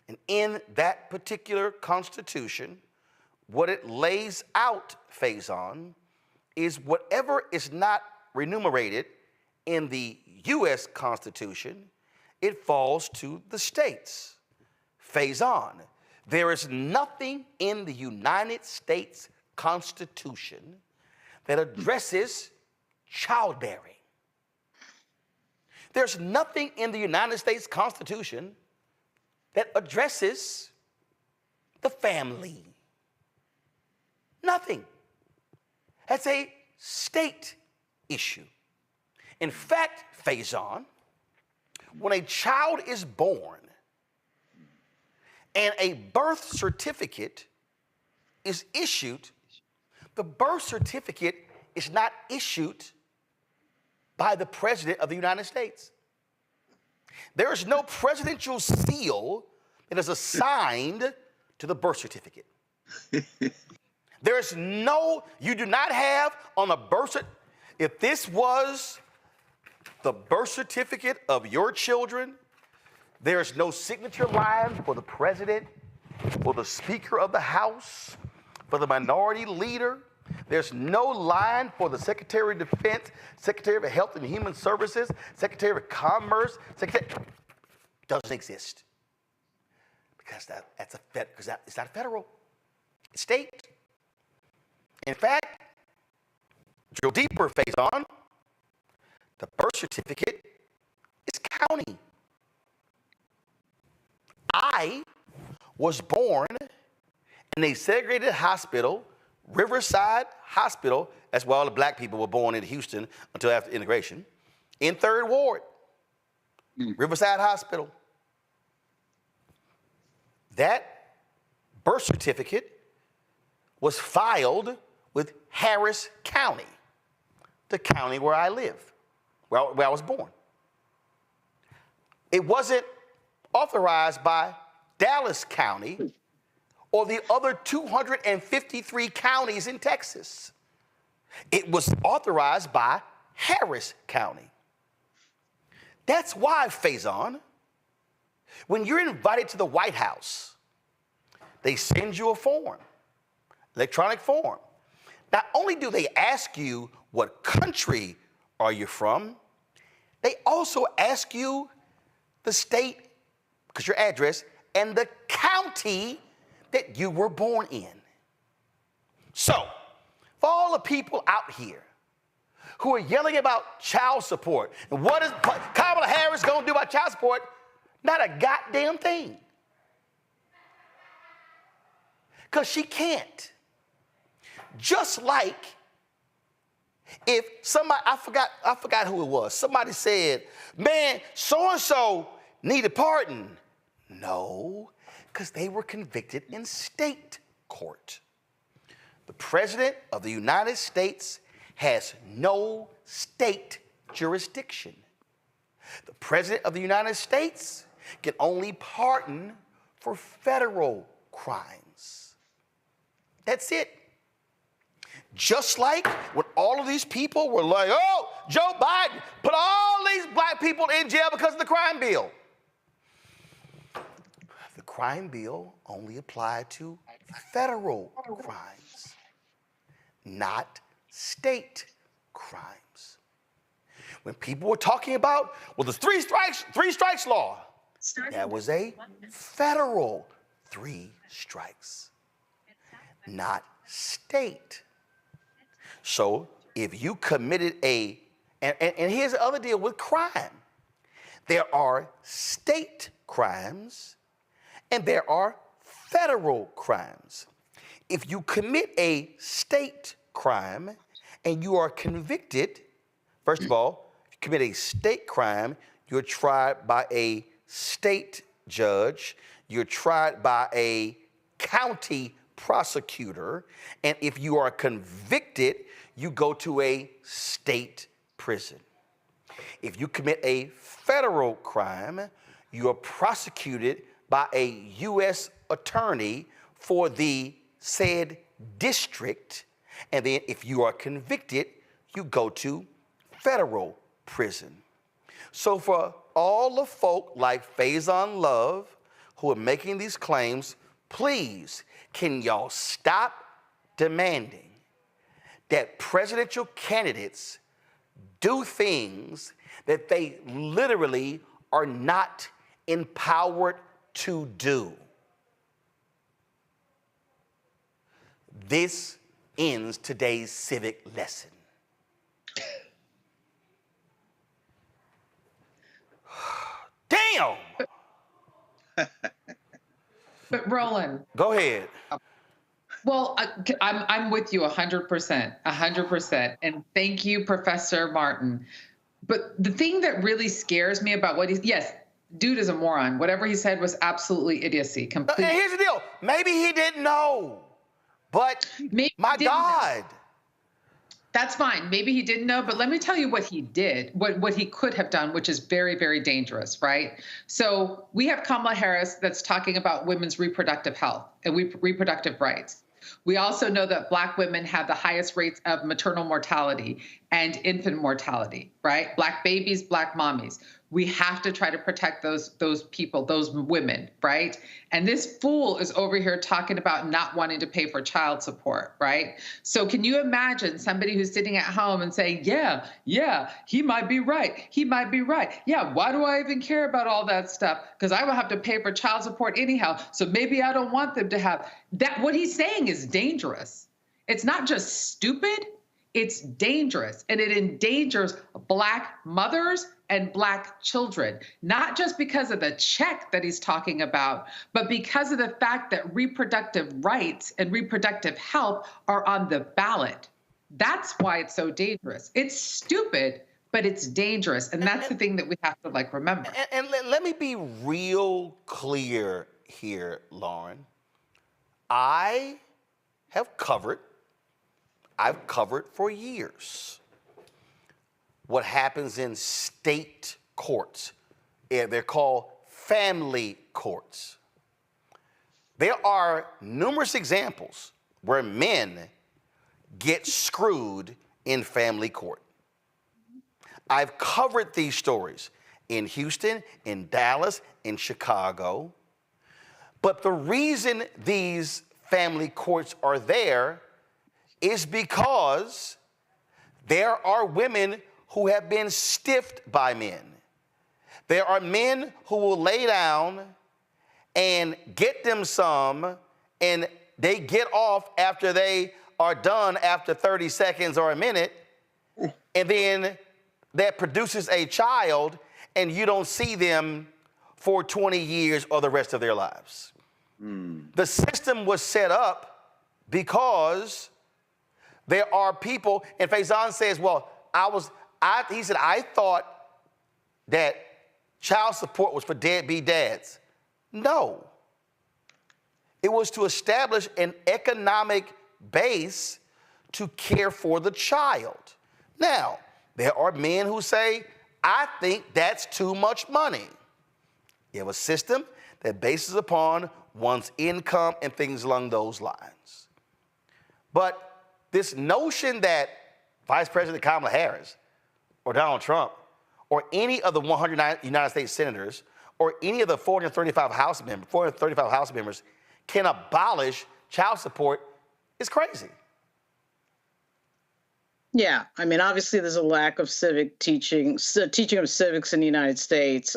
And in that particular Constitution, what it lays out, Faison, is whatever is not remunerated in the U.S. Constitution, it falls to the states. Faison, there is nothing in the United States Constitution that addresses childbearing. There's nothing in the United States Constitution that addresses the family. Nothing. That's a state issue. In fact, Faison, when a child is born and a birth certificate is issued, the birth certificate is not issued by the President of the United States. There is no presidential seal that is assigned to the birth certificate. There's no, you do not have on a birth certificate, if this was the birth certificate of your children, there's no signature line for the president, for the Speaker of the House, for the minority leader. There's no line for the Secretary of Defense, Secretary of Health and Human Services, Secretary of Commerce. Doesn't exist. Because it's not federal. It's state. In fact, drill deeper, Faison, the birth certificate is county. I was born in a segregated hospital, Riverside Hospital. That's where all the black people were born in Houston until after integration, in 3rd Ward, Riverside Hospital. That birth certificate was filed with Harris County, the county where I live, where I was born. It wasn't authorized by Dallas County or the other 253 counties in Texas. It was authorized by Harris County. That's why, Faison, when you're invited to the White House, they send you a form, electronic form. Not only do they ask you what country are you from, they also ask you the state, because your address, and the county that you were born in. So, for all the people out here who are yelling about child support, and what is Kamala Harris gonna do about child support? Not a goddamn thing. Because she can't. Just like if somebody, I forgot who it was, somebody said, man, so-and-so needed pardon. No, because they were convicted in state court. The President of the United States has no state jurisdiction. The President of the United States can only pardon for federal crimes. That's it. Just like when all of these people were like, oh, Joe Biden put all these black people in jail because of the crime bill. The crime bill only applied to federal crimes, not state crimes. When people were talking about, well, the three strikes law, that was a federal 3 strikes, not state. So if you committed and here's the other deal with crime. There are state crimes and there are federal crimes. If you commit a state crime and you are convicted, first of all, if you commit a state crime, you're tried by a state judge, you're tried by a county prosecutor, and if you are convicted, you go to a state prison. If you commit a federal crime, you are prosecuted by a U.S. attorney for the said district, and then if you are convicted, you go to federal prison. So for all the folk like Faison Love who are making these claims, please, can y'all stop demanding that presidential candidates do things that they literally are not empowered to do? This ends today's civic lesson. Damn! But Roland. Go ahead. Well, I'm with you 100%, and thank you, Professor Martin. But the thing that really scares me about what yes, dude is a moron. Whatever he said was absolutely idiocy. Completely. And here's the deal. Maybe he didn't know, but my God. Know. That's fine. Maybe he didn't know, but let me tell you what he did, what he could have done, which is very, very dangerous, right? So we have Kamala Harris that's talking about women's reproductive health and reproductive rights. We also know that Black women have the highest rates of maternal mortality and infant mortality, right? Black babies, Black mommies. We have to try to protect those people, those women, right? And this fool is over here talking about not wanting to pay for child support, right? So can you imagine somebody who's sitting at home and saying, yeah, he might be right. He might be right. Yeah, why do I even care about all that stuff? Because I will have to pay for child support anyhow. So maybe I don't want them to have that. What he's saying is dangerous. It's not just stupid. It's dangerous, and it endangers Black mothers and Black children, not just because of the check that he's talking about, but because of the fact that reproductive rights and reproductive health are on the ballot. That's why it's so dangerous. It's stupid, but it's dangerous, and that's the thing that we have to remember. And let me be real clear here, Lauren. I've covered for years what happens in state courts. They're called family courts. There are numerous examples where men get screwed in family court. I've covered these stories, in Houston, in Dallas, in Chicago. But the reason these family courts are there is because there are women who have been stiffed by men. There are men who will lay down and get them some, and they get off after they are done after 30 seconds or a minute, and then that produces a child, and you don't see them for 20 years or the rest of their lives. The system was set up because there are people, and Faison says, well, he said, I thought that child support was for deadbeat dads. No. It was to establish an economic base to care for the child. Now, there are men who say, I think that's too much money. You have a system that bases upon one's income and things along those lines. But this notion that Vice President Kamala Harris or Donald Trump or any of the 100 United States senators or any of the 435 House members can abolish child support is crazy. Yeah, I mean, obviously there's a lack of teaching of civics in the United States.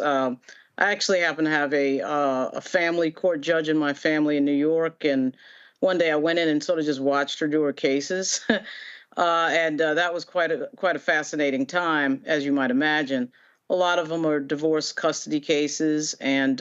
I actually happen to have a family court judge in my family in New York, and one day I went in and sort of just watched her do her cases, and that was quite a fascinating time, as you might imagine. A lot of them are divorce custody cases, and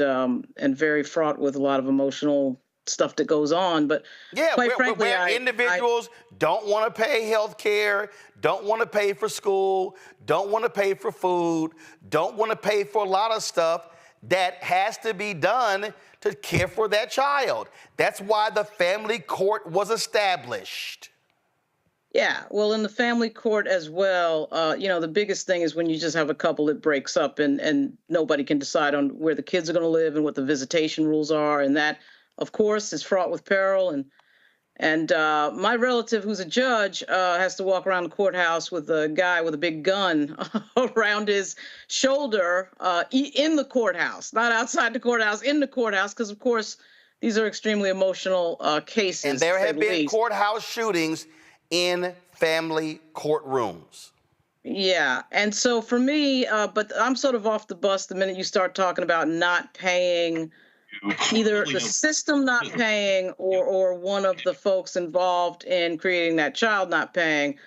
very fraught with a lot of emotional stuff that goes on. But yeah, quite frankly, where individuals don't want to pay health care, don't want to pay for school, don't want to pay for food, don't want to pay for a lot of stuff that has to be done to care for that child. That's why the family court was established. Yeah, well, in the family court as well, the biggest thing is when you just have a couple that breaks up and nobody can decide on where the kids are going to live and what the visitation rules are. And that, of course, is fraught with peril. And my relative, who's a judge, has to walk around the courthouse with a guy with a big gun around his shoulder in the courthouse, not outside the courthouse, in the courthouse, because, of course, these are extremely emotional cases. And there have been courthouse shootings in family courtrooms. Yeah, and so for me, but I'm sort of off the bus the minute you start talking about not paying, either the system not paying or one of the folks involved in creating that child not paying,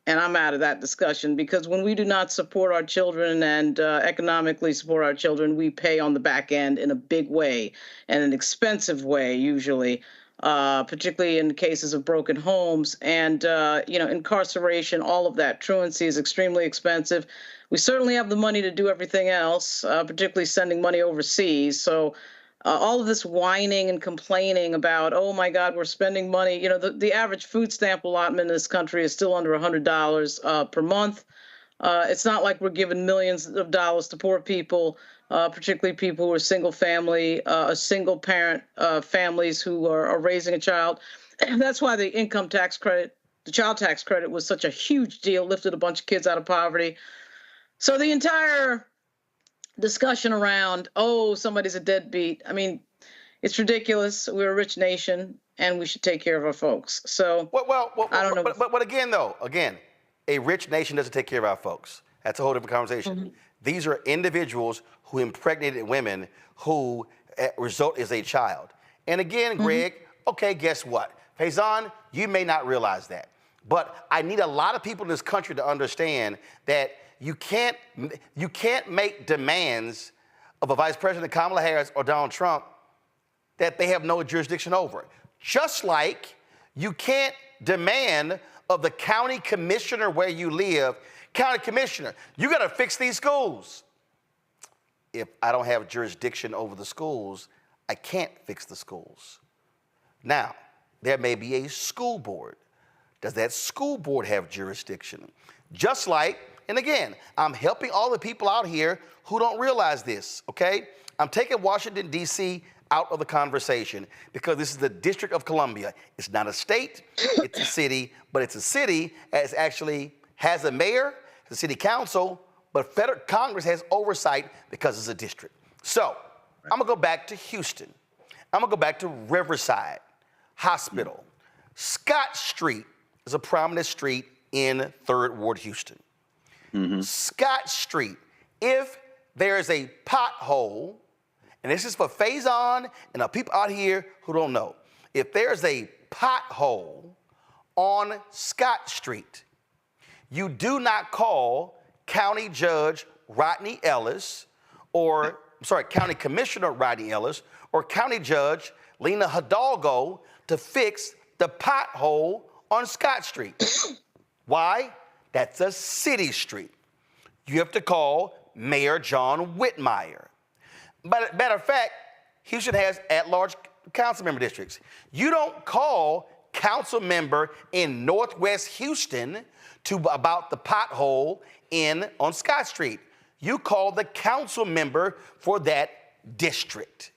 and I'm out of that discussion, because when we do not support our children and economically support our children, we pay on the back end in a big way and an expensive way usually. Particularly in cases of broken homes and, incarceration, all of that. Truancy is extremely expensive. We certainly have the money to do everything else, particularly sending money overseas. So all of this whining and complaining about, oh, my God, we're spending money. The average food stamp allotment in this country is still under $100 per month. It's not like we're giving millions of dollars to poor people. Particularly people who are single parent families who are raising a child. And that's why the income tax credit, the child tax credit was such a huge deal, lifted a bunch of kids out of poverty. So the entire discussion around, oh, somebody's a deadbeat. I mean, it's ridiculous. We're a rich nation and we should take care of our folks. So I don't know. But again, a rich nation doesn't take care of our folks. That's a whole different conversation. Mm-hmm. These are individuals who impregnated women who result is a child. And again, Greg, okay, guess what? Faison, you may not realize that. But I need a lot of people in this country to understand that you can't make demands of a Vice President Kamala Harris or Donald Trump that they have no jurisdiction over. Just like you can't demand of the county commissioner where you live, county commissioner, you got to fix these schools. If I don't have jurisdiction over the schools, I can't fix the schools. Now, there may be a school board. Does that school board have jurisdiction? Just like, and again, I'm helping all the people out here who don't realize this, okay? I'm taking Washington, D.C. out of the conversation because this is the District of Columbia. It's not a state, it's a city, but it's a city that actually has a mayor, the city council, but federal Congress has oversight because it's a district. So I'm gonna go back to Houston. I'm gonna go back to Riverside Hospital. Scott Street is a prominent street in 3rd Ward, Houston. Scott Street, if there is a pothole, and this is for Faison and the people out here who don't know, if there's a pothole on Scott Street, you do not call County Judge Rodney Ellis or, County Commissioner Rodney Ellis or County Judge Lena Hidalgo to fix the pothole on Scott Street. Why? That's a city street. You have to call Mayor John Whitmire. But matter of fact, Houston has at-large council member districts. You don't call council member in Northwest Houston about the pothole on Scott Street. You call the council member for that district.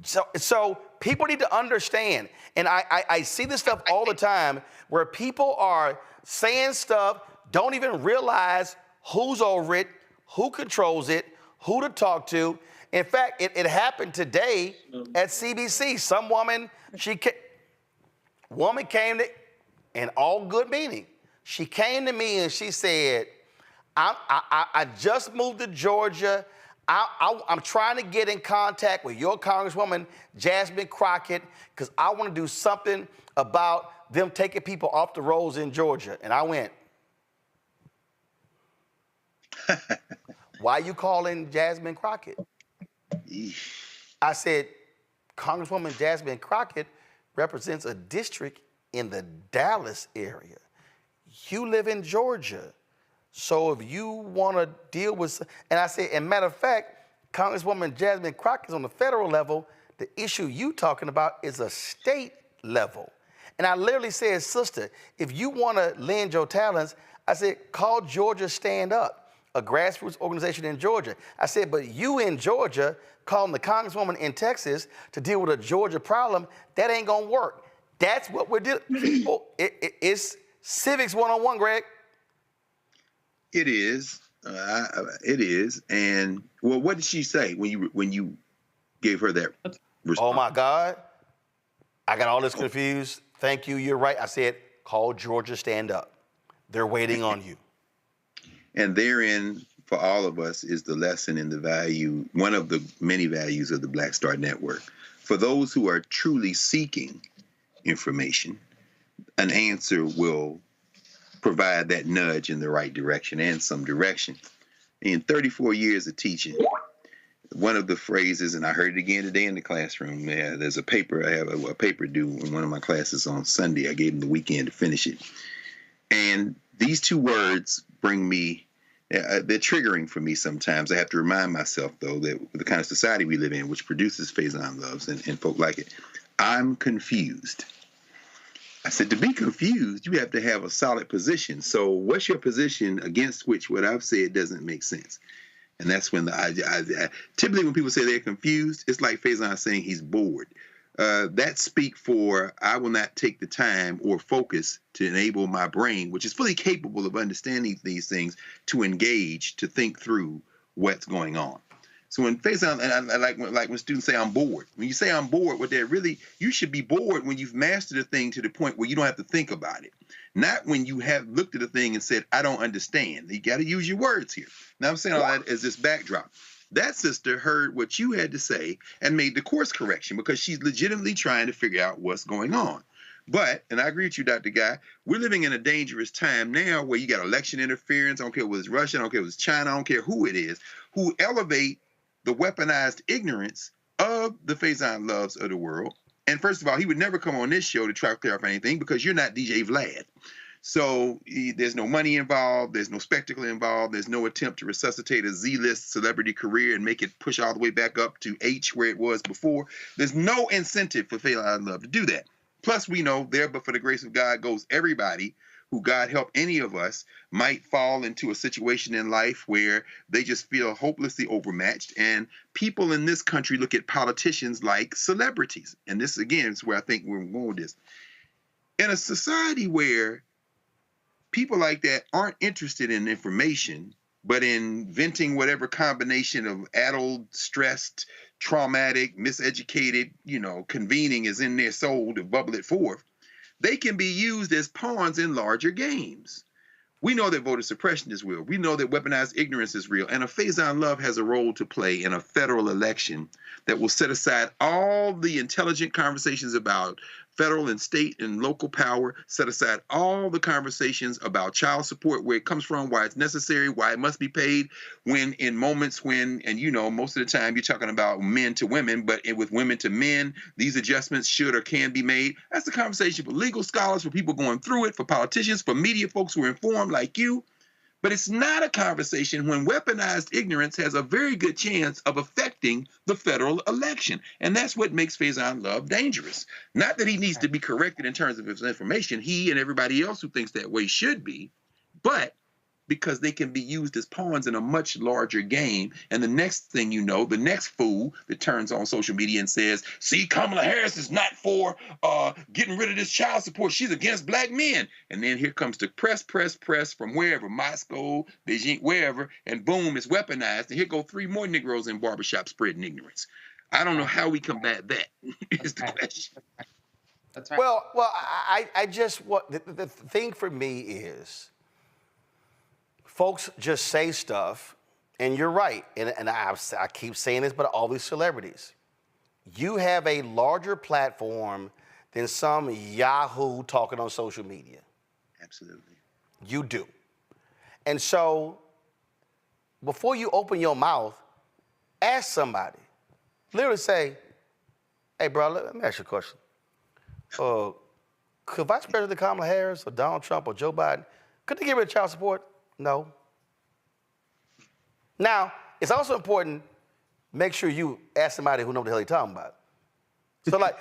So people need to understand, and I see this stuff all the time where people are saying stuff, don't even realize who's over it, who controls it, who to talk to. In fact, it happened today at CBC. Some woman, came to, in all good meaning, she came to me and she said, I just moved to Georgia. I'm trying to get in contact with your Congresswoman, Jasmine Crockett, because I want to do something about them taking people off the rolls in Georgia. And I went, why are you calling Jasmine Crockett? I said, Congresswoman Jasmine Crockett represents a district in the Dallas area. You live in Georgia. So if you want to deal with, and I said, and matter of fact, Congresswoman Jasmine Crockett is on the federal level. The issue you talking about is a state level. And I literally said, sister, if you want to lend your talents, I said, call Georgia Stand Up, a grassroots organization in Georgia. I said, but you in Georgia calling the Congresswoman in Texas to deal with a Georgia problem, that ain't gonna work. That's what we're doing. People, it's Civics 101, Greg. It is. It is. And well, what did she say when you gave her that response? Oh my God, I got all this confused. Thank you. You're right. I said, call Georgia Stand Up. They're waiting on you. And therein, for all of us, is the lesson in the value, one of the many values of the Black Star Network. For those who are truly seeking information, an answer will provide that nudge in the right direction and some direction. In 34 years of teaching, one of the phrases, and I heard it again today in the classroom, there's a paper, I have a paper due in one of my classes on Sunday. I gave them the weekend to finish it. And these two words bring me, they're triggering for me sometimes. I have to remind myself, though, that the kind of society we live in, which produces Faison Loves and folk like it, I'm confused. I said, to be confused, you have to have a solid position. So what's your position against which what I've said doesn't make sense? And that's when typically when people say they're confused, it's like Faison saying he's bored. That speak for I will not take the time or focus to enable my brain, which is fully capable of understanding these things, to engage, to think through what's going on. So when Faison, and I like when students say I'm bored. When you say I'm bored, what they're really, you should be bored when you've mastered a thing to the point where you don't have to think about it. Not when you have looked at a thing and said, I don't understand. You got to use your words here. Now I'm saying all that as this backdrop. That sister heard what you had to say and made the course correction because she's legitimately trying to figure out what's going on. But, and I agree with you, Dr. Guy, we're living in a dangerous time now where you got election interference. I don't care whether it's Russia, I don't care if it's China, I don't care who it is, who elevate the weaponized ignorance of the Faison Loves of the world. And first of all, he would never come on this show to try to clarify anything because you're not DJ Vlad. So there's no money involved. There's no spectacle involved. There's no attempt to resuscitate a Z-list celebrity career and make it push all the way back up to H where it was before. There's no incentive for Faison Love to do that. Plus, we know there, but for the grace of God goes everybody who, God help any of us, might fall into a situation in life where they just feel hopelessly overmatched. And people in this country look at politicians like celebrities. And this, again, is where I think we're going with this. In a society where people like that aren't interested in information, but inventing whatever combination of addled, stressed, traumatic, miseducated, convening is in their soul to bubble it forth, they can be used as pawns in larger games. We know that voter suppression is real. We know that weaponized ignorance is real. And a Faison Love has a role to play in a federal election that will set aside all the intelligent conversations about federal and state and local power, set aside all the conversations about child support, where it comes from, why it's necessary, why it must be paid, when in moments when, and most of the time you're talking about men to women, but with women to men, these adjustments should or can be made. That's the conversation for legal scholars, for people going through it, for politicians, for media folks who are informed like you. But it's not a conversation when weaponized ignorance has a very good chance of affecting the federal election. And that's what makes Faison Love dangerous. Not that he needs to be corrected in terms of his information. He and everybody else who thinks that way should be. But because they can be used as pawns in a much larger game. And the next thing you know, the next fool that turns on social media and says, see, Kamala Harris is not for getting rid of this child support. She's against black men. And then here comes the press from wherever, Moscow, Beijing, wherever, and boom, it's weaponized. And here go 3 more Negroes in barbershop spreading ignorance. I don't know how we combat that is the question. That's right. Well, I just, the thing for me is, folks just say stuff, and you're right, and I keep saying this, but all these celebrities, you have a larger platform than some Yahoo talking on social media. Absolutely. You do. And so, before you open your mouth, ask somebody. Literally say, hey, bro, let me ask you a question. Could Vice President Kamala Harris or Donald Trump or Joe Biden, could they get rid of child support? No. Now, it's also important, make sure you ask somebody who knows what the hell you're talking about. So right.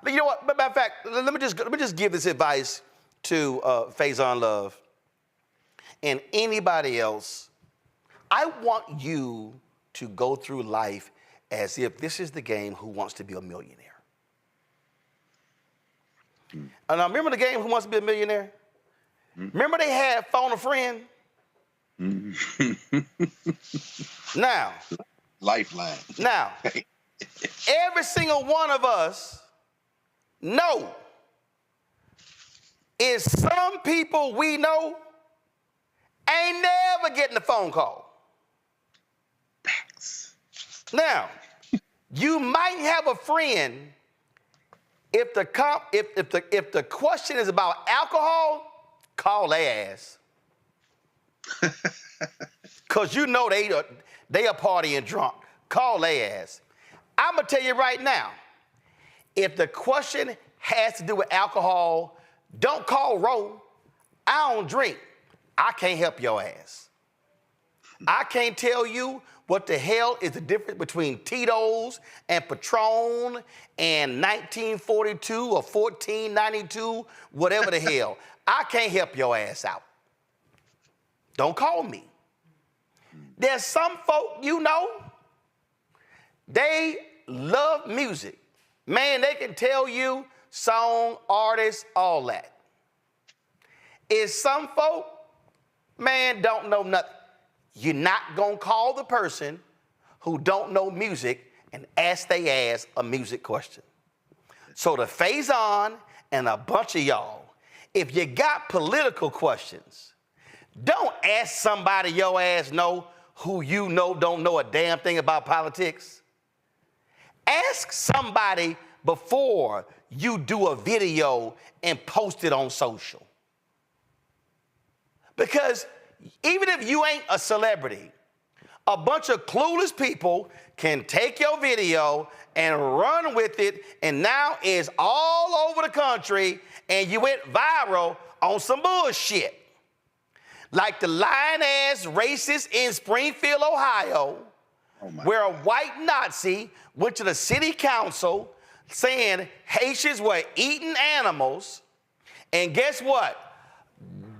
You know what, matter of fact, let me just give this advice to Faison Love and anybody else. I want you to go through life as if this is the game Who Wants to Be a Millionaire. And now remember the game Who Wants to Be a Millionaire? Remember they had Phone a Friend? Now, Lifeline. Now, every single one of us know is some people we know ain't never getting a phone call. Facts. Now, you might have a friend if the question is about alcohol, call their ass. Because you know they are partying drunk. Call their ass. I'm going to tell you right now, if the question has to do with alcohol, don't call Ro. I don't drink. I can't help your ass. I can't tell you what the hell is the difference between Tito's and Patron and 1942 or 1492, whatever the hell. I can't help your ass out. Don't call me. There's some folk you know, they love music. Man, they can tell you song, artist, all that. Is some folk, man, don't know nothing. You're not gonna call the person who don't know music and ask they ass a music question. So the Faison and a bunch of y'all, if you got political questions, don't ask somebody your ass know who you know don't know a damn thing about politics. Ask somebody before you do a video and post it on social. Because even if you ain't a celebrity, a bunch of clueless people can take your video and run with it, and now it's all over the country, and you went viral on some bullshit. Like the lying-ass racist in Springfield, Ohio, where a white Nazi went to the city council saying Haitians were eating animals, and guess what?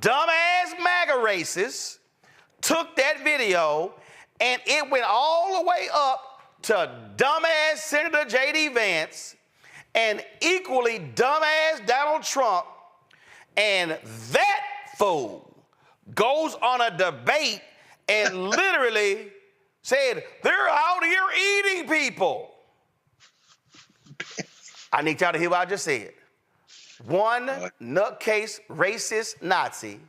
Dumbass MAGA racists took that video, and it went all the way up to dumbass Senator J.D. Vance and equally dumbass Donald Trump, and that fool goes on a debate and literally said, they're out here eating people. I need y'all to hear what I just said. One nutcase, racist Nazi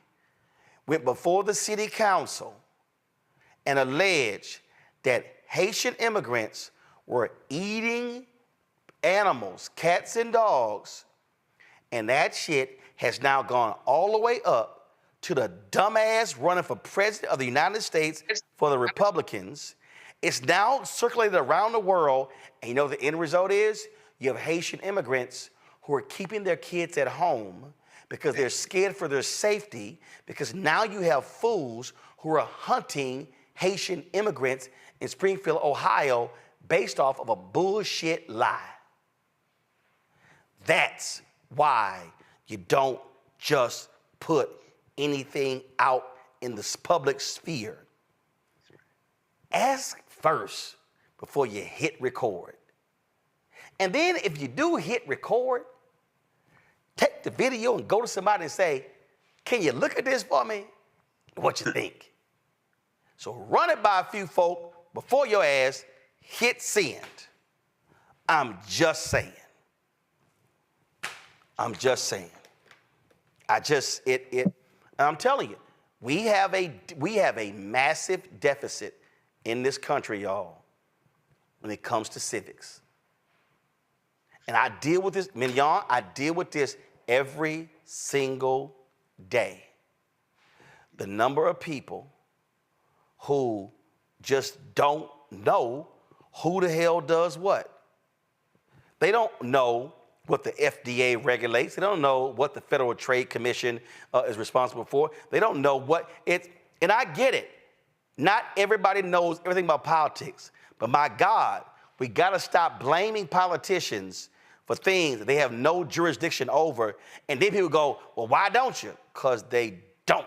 went before the city council and alleged that Haitian immigrants were eating animals, cats and dogs, and that shit has now gone all the way up to the dumbass running for president of the United States for the Republicans. It's now circulated around the world, and you know what the end result is? You have Haitian immigrants who are keeping their kids at home because they're scared for their safety, because now you have fools who are hunting Haitian immigrants in Springfield, Ohio, based off of a bullshit lie. That's why you don't just put anything out in the public sphere. Ask first before you hit record. And then if you do hit record, take the video and go to somebody and say, can you look at this for me? What you think? So run it by a few folk before your ass hit send. I'm just saying. I'm just saying. I'm telling you, we have a massive deficit in this country, y'all, when it comes to civics. And I deal with this, Mignon, I deal with this every single day. The number of people who just don't know who the hell does what. They don't know what the FDA regulates. They don't know what the Federal Trade Commission is responsible for. They don't know what it's, and I get it. Not everybody knows everything about politics, but my God, we gotta stop blaming politicians for things that they have no jurisdiction over. And then people go, well, why don't you? Because they don't.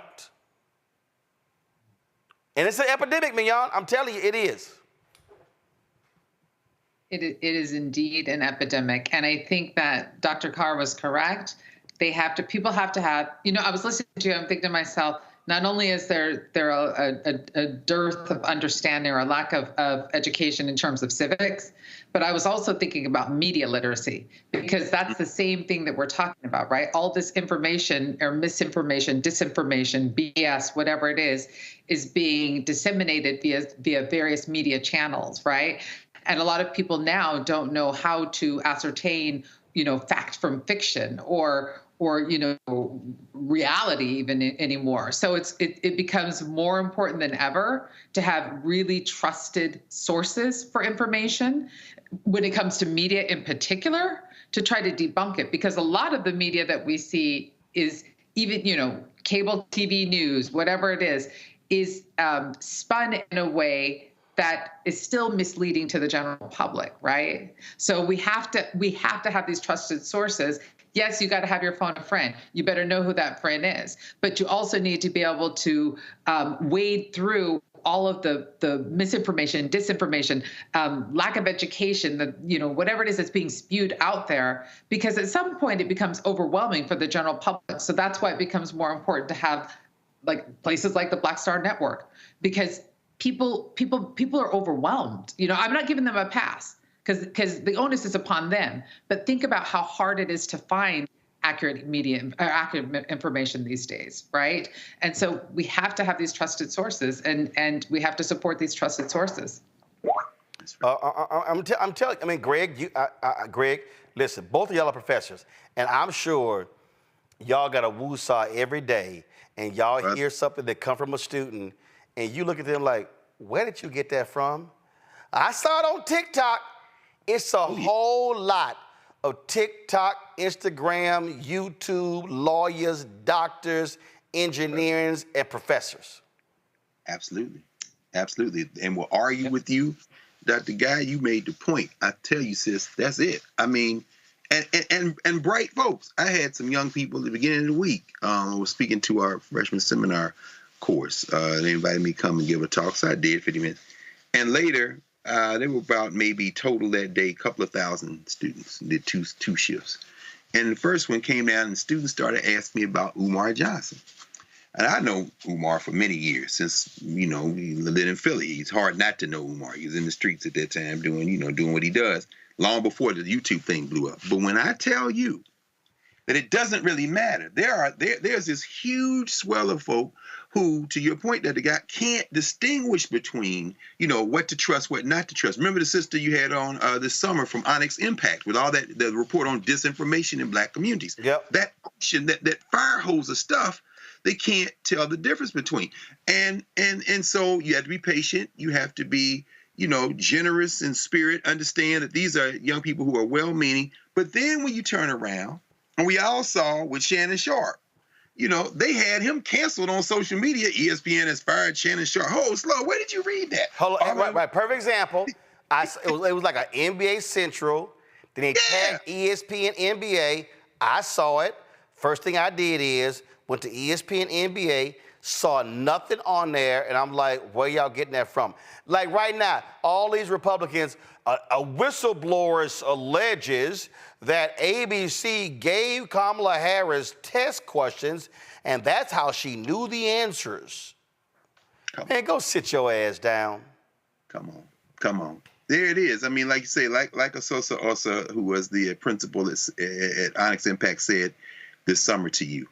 And it's an epidemic, Mignon. I'm telling you, it is. It is indeed an epidemic. And I think that Dr. Carr was correct. People have to have, I was listening to you, I'm thinking to myself, not only is there a dearth of understanding or a lack of education in terms of civics, but I was also thinking about media literacy, because that's the same thing that we're talking about, right? All this information or misinformation, disinformation, BS, whatever it is being disseminated via various media channels, right? And a lot of people now don't know how to ascertain, fact from fiction or reality even anymore. So it becomes more important than ever to have really trusted sources for information when it comes to media in particular, to try to debunk it, because a lot of the media that we see is even, cable TV news, whatever it is spun in a way that is still misleading to the general public, right? So we have to have these trusted sources. Yes, you got to have your phone a friend. You better know who that friend is. But you also need to be able to wade through all of the misinformation, disinformation, lack of education, whatever it is that's being spewed out there, because at some point it becomes overwhelming for the general public. So that's why it becomes more important to have places like the Black Star Network, because people are overwhelmed. I'm not giving them a pass, because the onus is upon them. But think about how hard it is to find accurate accurate information these days, right? And so we have to have these trusted sources, and we have to support these trusted sources. I'm telling you, Greg, Greg, listen, both of y'all are professors, and I'm sure y'all got a woo-saw every day, and y'all hear something that come from a student, and you look at them like, where did you get that from? I saw it on TikTok. It's a whole lot of TikTok, Instagram, YouTube, lawyers, doctors, engineers, and professors. Absolutely. Absolutely. And we'll argue with you, Dr. Guy. You made the point. I tell you, sis, that's it. And bright folks. I had some young people at the beginning of the week. I was speaking to our freshman seminar course. They invited me to come and give a talk, so I did 50 minutes. And later, there were about maybe total that day, a couple of thousand students, did two shifts. And the first one came down and students started asking me about Umar Johnson. And I know Umar for many years, since, he lived in Philly. It's hard not to know Umar. He was in the streets at that time doing what he does, long before the YouTube thing blew up. But when I tell you that it doesn't really matter, there's this huge swell of folk who, to your point, that the guy can't distinguish between, what to trust, what not to trust. Remember the sister you had on this summer from Onyx Impact with all the report on disinformation in Black communities. Yep. That ocean, that fire hose of stuff, they can't tell the difference between. And so you have to be patient. You have to be, generous in spirit, understand that these are young people who are well-meaning. But then when you turn around, and we all saw with Shannon Sharp, they had him canceled on social media. ESPN has fired Shannon Sharp. Oh, slow. Where did you read that? Hold on. Right. Perfect example. It was like an NBA Central. Then they tagged ESPN NBA. I saw it. First thing I did is went to ESPN NBA, saw nothing on there, and I'm like, where y'all getting that from? Like right now, all these Republicans, a whistleblower alleges that ABC gave Kamala Harris test questions, and that's how she knew the answers. Man, go sit your ass down. Come on. There it is. I mean, like you say, like Asosa Osa, who was the principal at Onyx Impact, said this summer to you.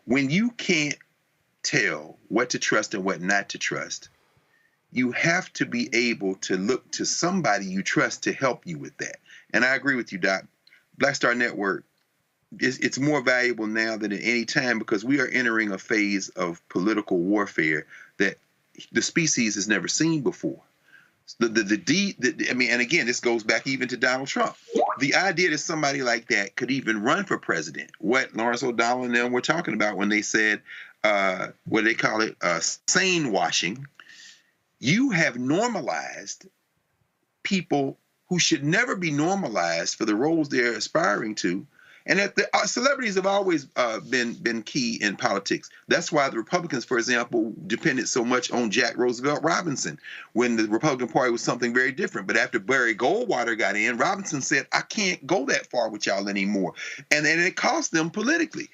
When you can't tell what to trust and what not to trust, you have to be able to look to somebody you trust to help you with that. And I agree with you, Doc. Black Star Network, it's more valuable now than at any time because we are entering a phase of political warfare that the species has never seen before. And again, this goes back even to Donald Trump. The idea that somebody like that could even run for president, what Lawrence O'Donnell and them were talking about when they said, what do they call it, sane washing. You have normalized people who should never be normalized for the roles they're aspiring to. And that celebrities have always been key in politics. That's why the Republicans, for example, depended so much on Jack Roosevelt Robinson when the Republican Party was something very different. But after Barry Goldwater got in, Robinson said, I can't go that far with y'all anymore. And then it cost them politically.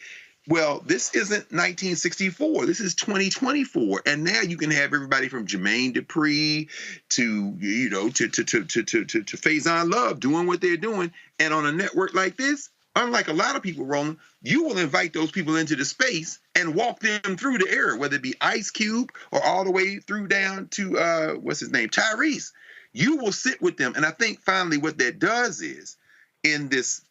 Well, this isn't 1964. This is 2024. And now you can have everybody from Jermaine Dupri to Faison Love doing what they're doing. And on a network like this, unlike a lot of people, Roland, you will invite those people into the space and walk them through the era, whether it be Ice Cube or all the way through down to, what's his name, Tyrese. You will sit with them. And I think finally what that does is in this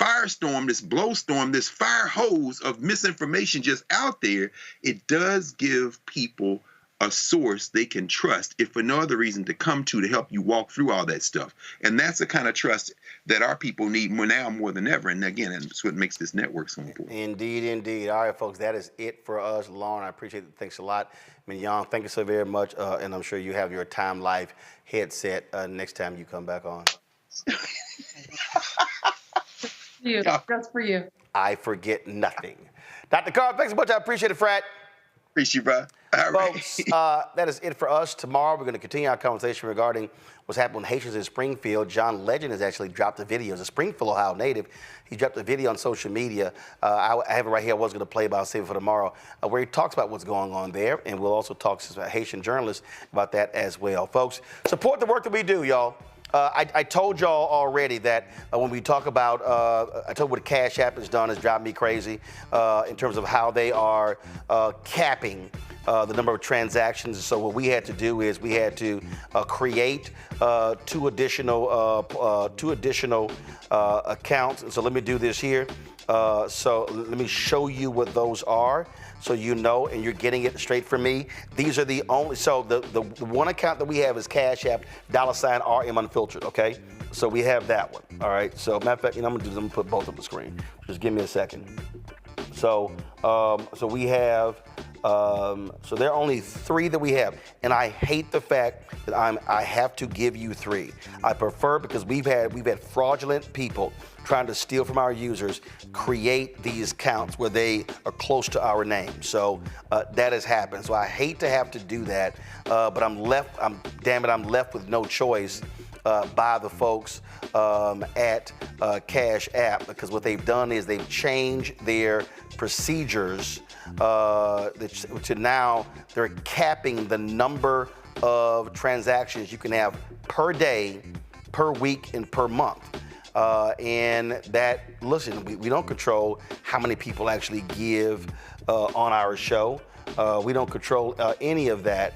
firestorm, this blowstorm, this fire hose of misinformation just out there, it does give people a source they can trust, if for no other reason, to come to help you walk through all that stuff. And that's the kind of trust that our people need more than ever. And again, that's what makes this network so important. Indeed. All right, folks, that is it for us. Lauren, I appreciate it. Thanks a lot. Mignon, thank you so very much. And I'm sure you have your Time Life headset next time you come back on. Just for you. I forget nothing. Dr. Carr, thanks so much. I appreciate it, Frat. Appreciate you, bro. All Folks, that is it for us. Tomorrow, we're going to continue our conversation regarding what's happening with Haitians in Springfield. John Legend has actually dropped a video. He's a Springfield, Ohio native. He dropped a video on social media. I have it right here. I was going to play it, but I'll save it for tomorrow, where he talks about what's going on there. And we'll also talk to Haitian journalists about that as well. Folks, support the work that we do, y'all. I told y'all already that when we talk about, I told what Cash App has done has driven me crazy in terms of how they are capping the number of transactions. So what we had to do is we had to create two additional accounts. And so let me do this here. So let me show you what those are, so you know, and you're getting it straight from me. These are the only, so the one account that we have is Cash App, $RM Unfiltered, okay? So we have that one, all right? So matter of fact, I'm gonna put both on the screen. Just give me a second. So we have, so there are only 3 that we have, and I hate the fact that I have to give you 3. I prefer, because we've had fraudulent people trying to steal from our users, create these accounts where they are close to our name. So that has happened. So I hate to have to do that, but I'm left with no choice by the folks at Cash App, because what they've done is they've changed their procedures to now they're capping the number of transactions you can have per day, per week, and per month. And that, listen, we don't control how many people actually give on our show. We don't control any of that.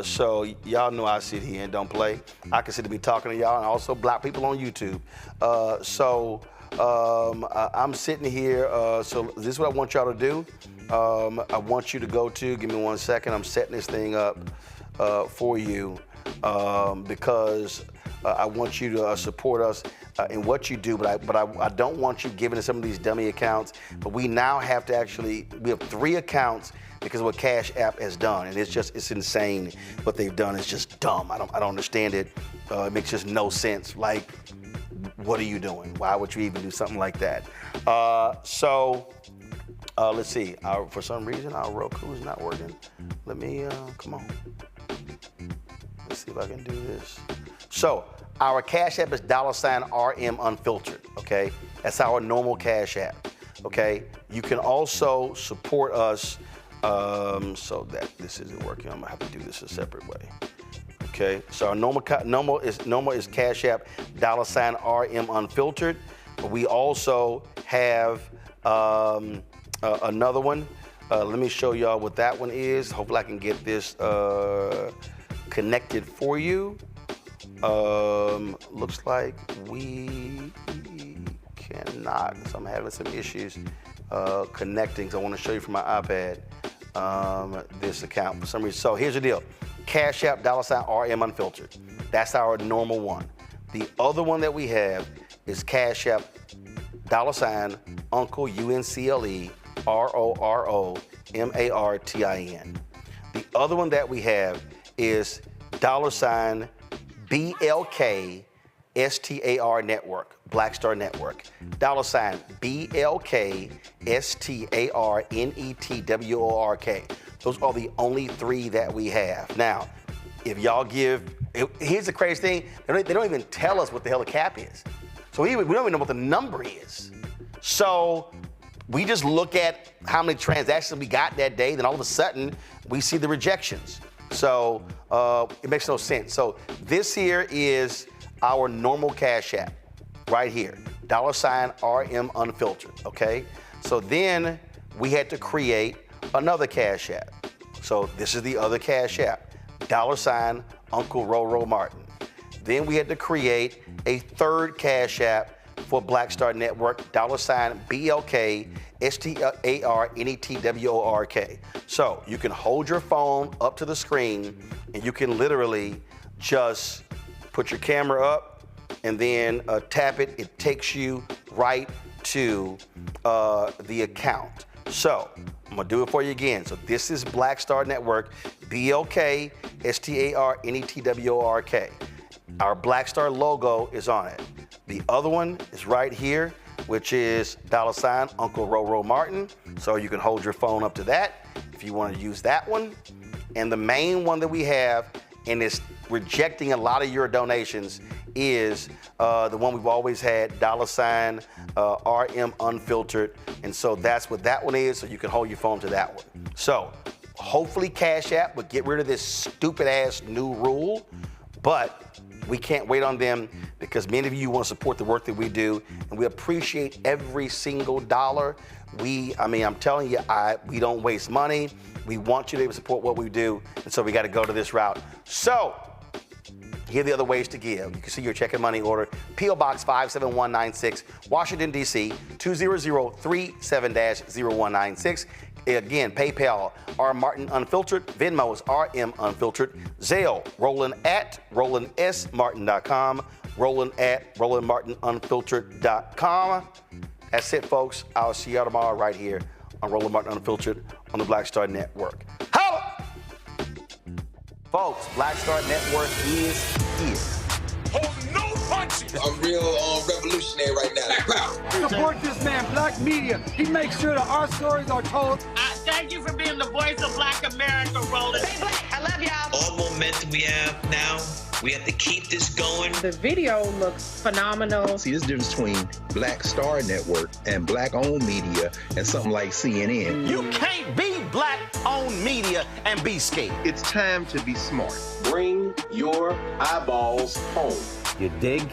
So y'all know I sit here and don't play. I consider me talking to y'all, and also black people on YouTube. I'm sitting here, so this is what I want y'all to do. I want you to go to, give me 1 second, I'm setting this thing up for you because I want you to support us in what you do, but I don't want you giving to some of these dummy accounts. But we now have to actually, we have 3 accounts because of what Cash App has done, and it's insane what they've done. It's just dumb. I don't understand it. It makes just no sense. Like, what are you doing? Why would you even do something like that? Let's see. For some reason, our Roku is not working. Let me, come on. Let's see if I can do this. So, our Cash App is $RM Unfiltered, okay? That's our normal Cash App, okay? You can also support us so that this isn't working. I'm gonna have to do this a separate way. Okay, so our normal is Cash App $RM Unfiltered. But we also have another one. Let me show y'all what that one is. Hopefully I can get this connected for you. Looks like we cannot. So I'm having some issues connecting. So I want to show you from my iPad this account for some reason. So here's the deal. Cash App $RM Unfiltered. That's our normal one. The other one that we have is Cash App $Uncle UNCLE ROROMARTIN. The other one that we have is $BLK STAR Network, Black Star Network. $BLK STAR NETWORK. Those are the only 3 that we have. Now, if y'all give, here's the crazy thing, they don't even tell us what the hell the cap is. So we don't even know what the number is. So we just look at how many transactions we got that day, then all of a sudden we see the rejections. So it makes no sense. So this here is our normal Cash App right here, $RM Unfiltered, okay? So then we had to create another Cash App. So this is the other Cash App, $Uncle Roro Martin. Then we had to create a third Cash App for Black Star Network, $BLK STAR NETWORK. So you can hold your phone up to the screen and you can literally just put your camera up and then tap it. It takes you right to the account. So I'm gonna do it for you again. So this is Black Star Network, BLK STAR NETWORK. Our Black Star logo is on it. The other one is right here, which is $Uncle Roro Martin. So you can hold your phone up to that if you want to use that one. And the main one that we have, and it's rejecting a lot of your donations, is the one we've always had, $RM Unfiltered. And so that's what that one is, so you can hold your phone to that one. So hopefully Cash App would get rid of this stupid ass new rule, but we can't wait on them because many of you want to support the work that we do, and we appreciate every single dollar. I'm telling you, we don't waste money. We want you to be able to support what we do, and so we got to go to this route. So here are the other ways to give. You can see your check and money order, P.O. Box 57196, Washington, D.C., 20037-0196. Again, PayPal, R Martin Unfiltered. Venmo is RM Unfiltered. Zelle, Roland at RolandSMartin.com. Roland at RolandMartinUnfiltered.com. That's it, folks. I'll see y'all tomorrow right here on Roland Martin Unfiltered on the Black Star Network. Holla! Folks, Black Star Network is here. Hold no punches! I'm real revolutionary right now. Black power! Support this man, Black Media. He makes sure that our stories are told. Thank you for being the voice of Black America, Roland. Stay black. I love y'all. All the momentum we have now, we have to keep this going. The video looks phenomenal. See, this difference between Black Star Network and Black-owned media and something like CNN. You can't be Black-owned media and be scared. It's time to be smart. Bring your eyeballs home. You dig?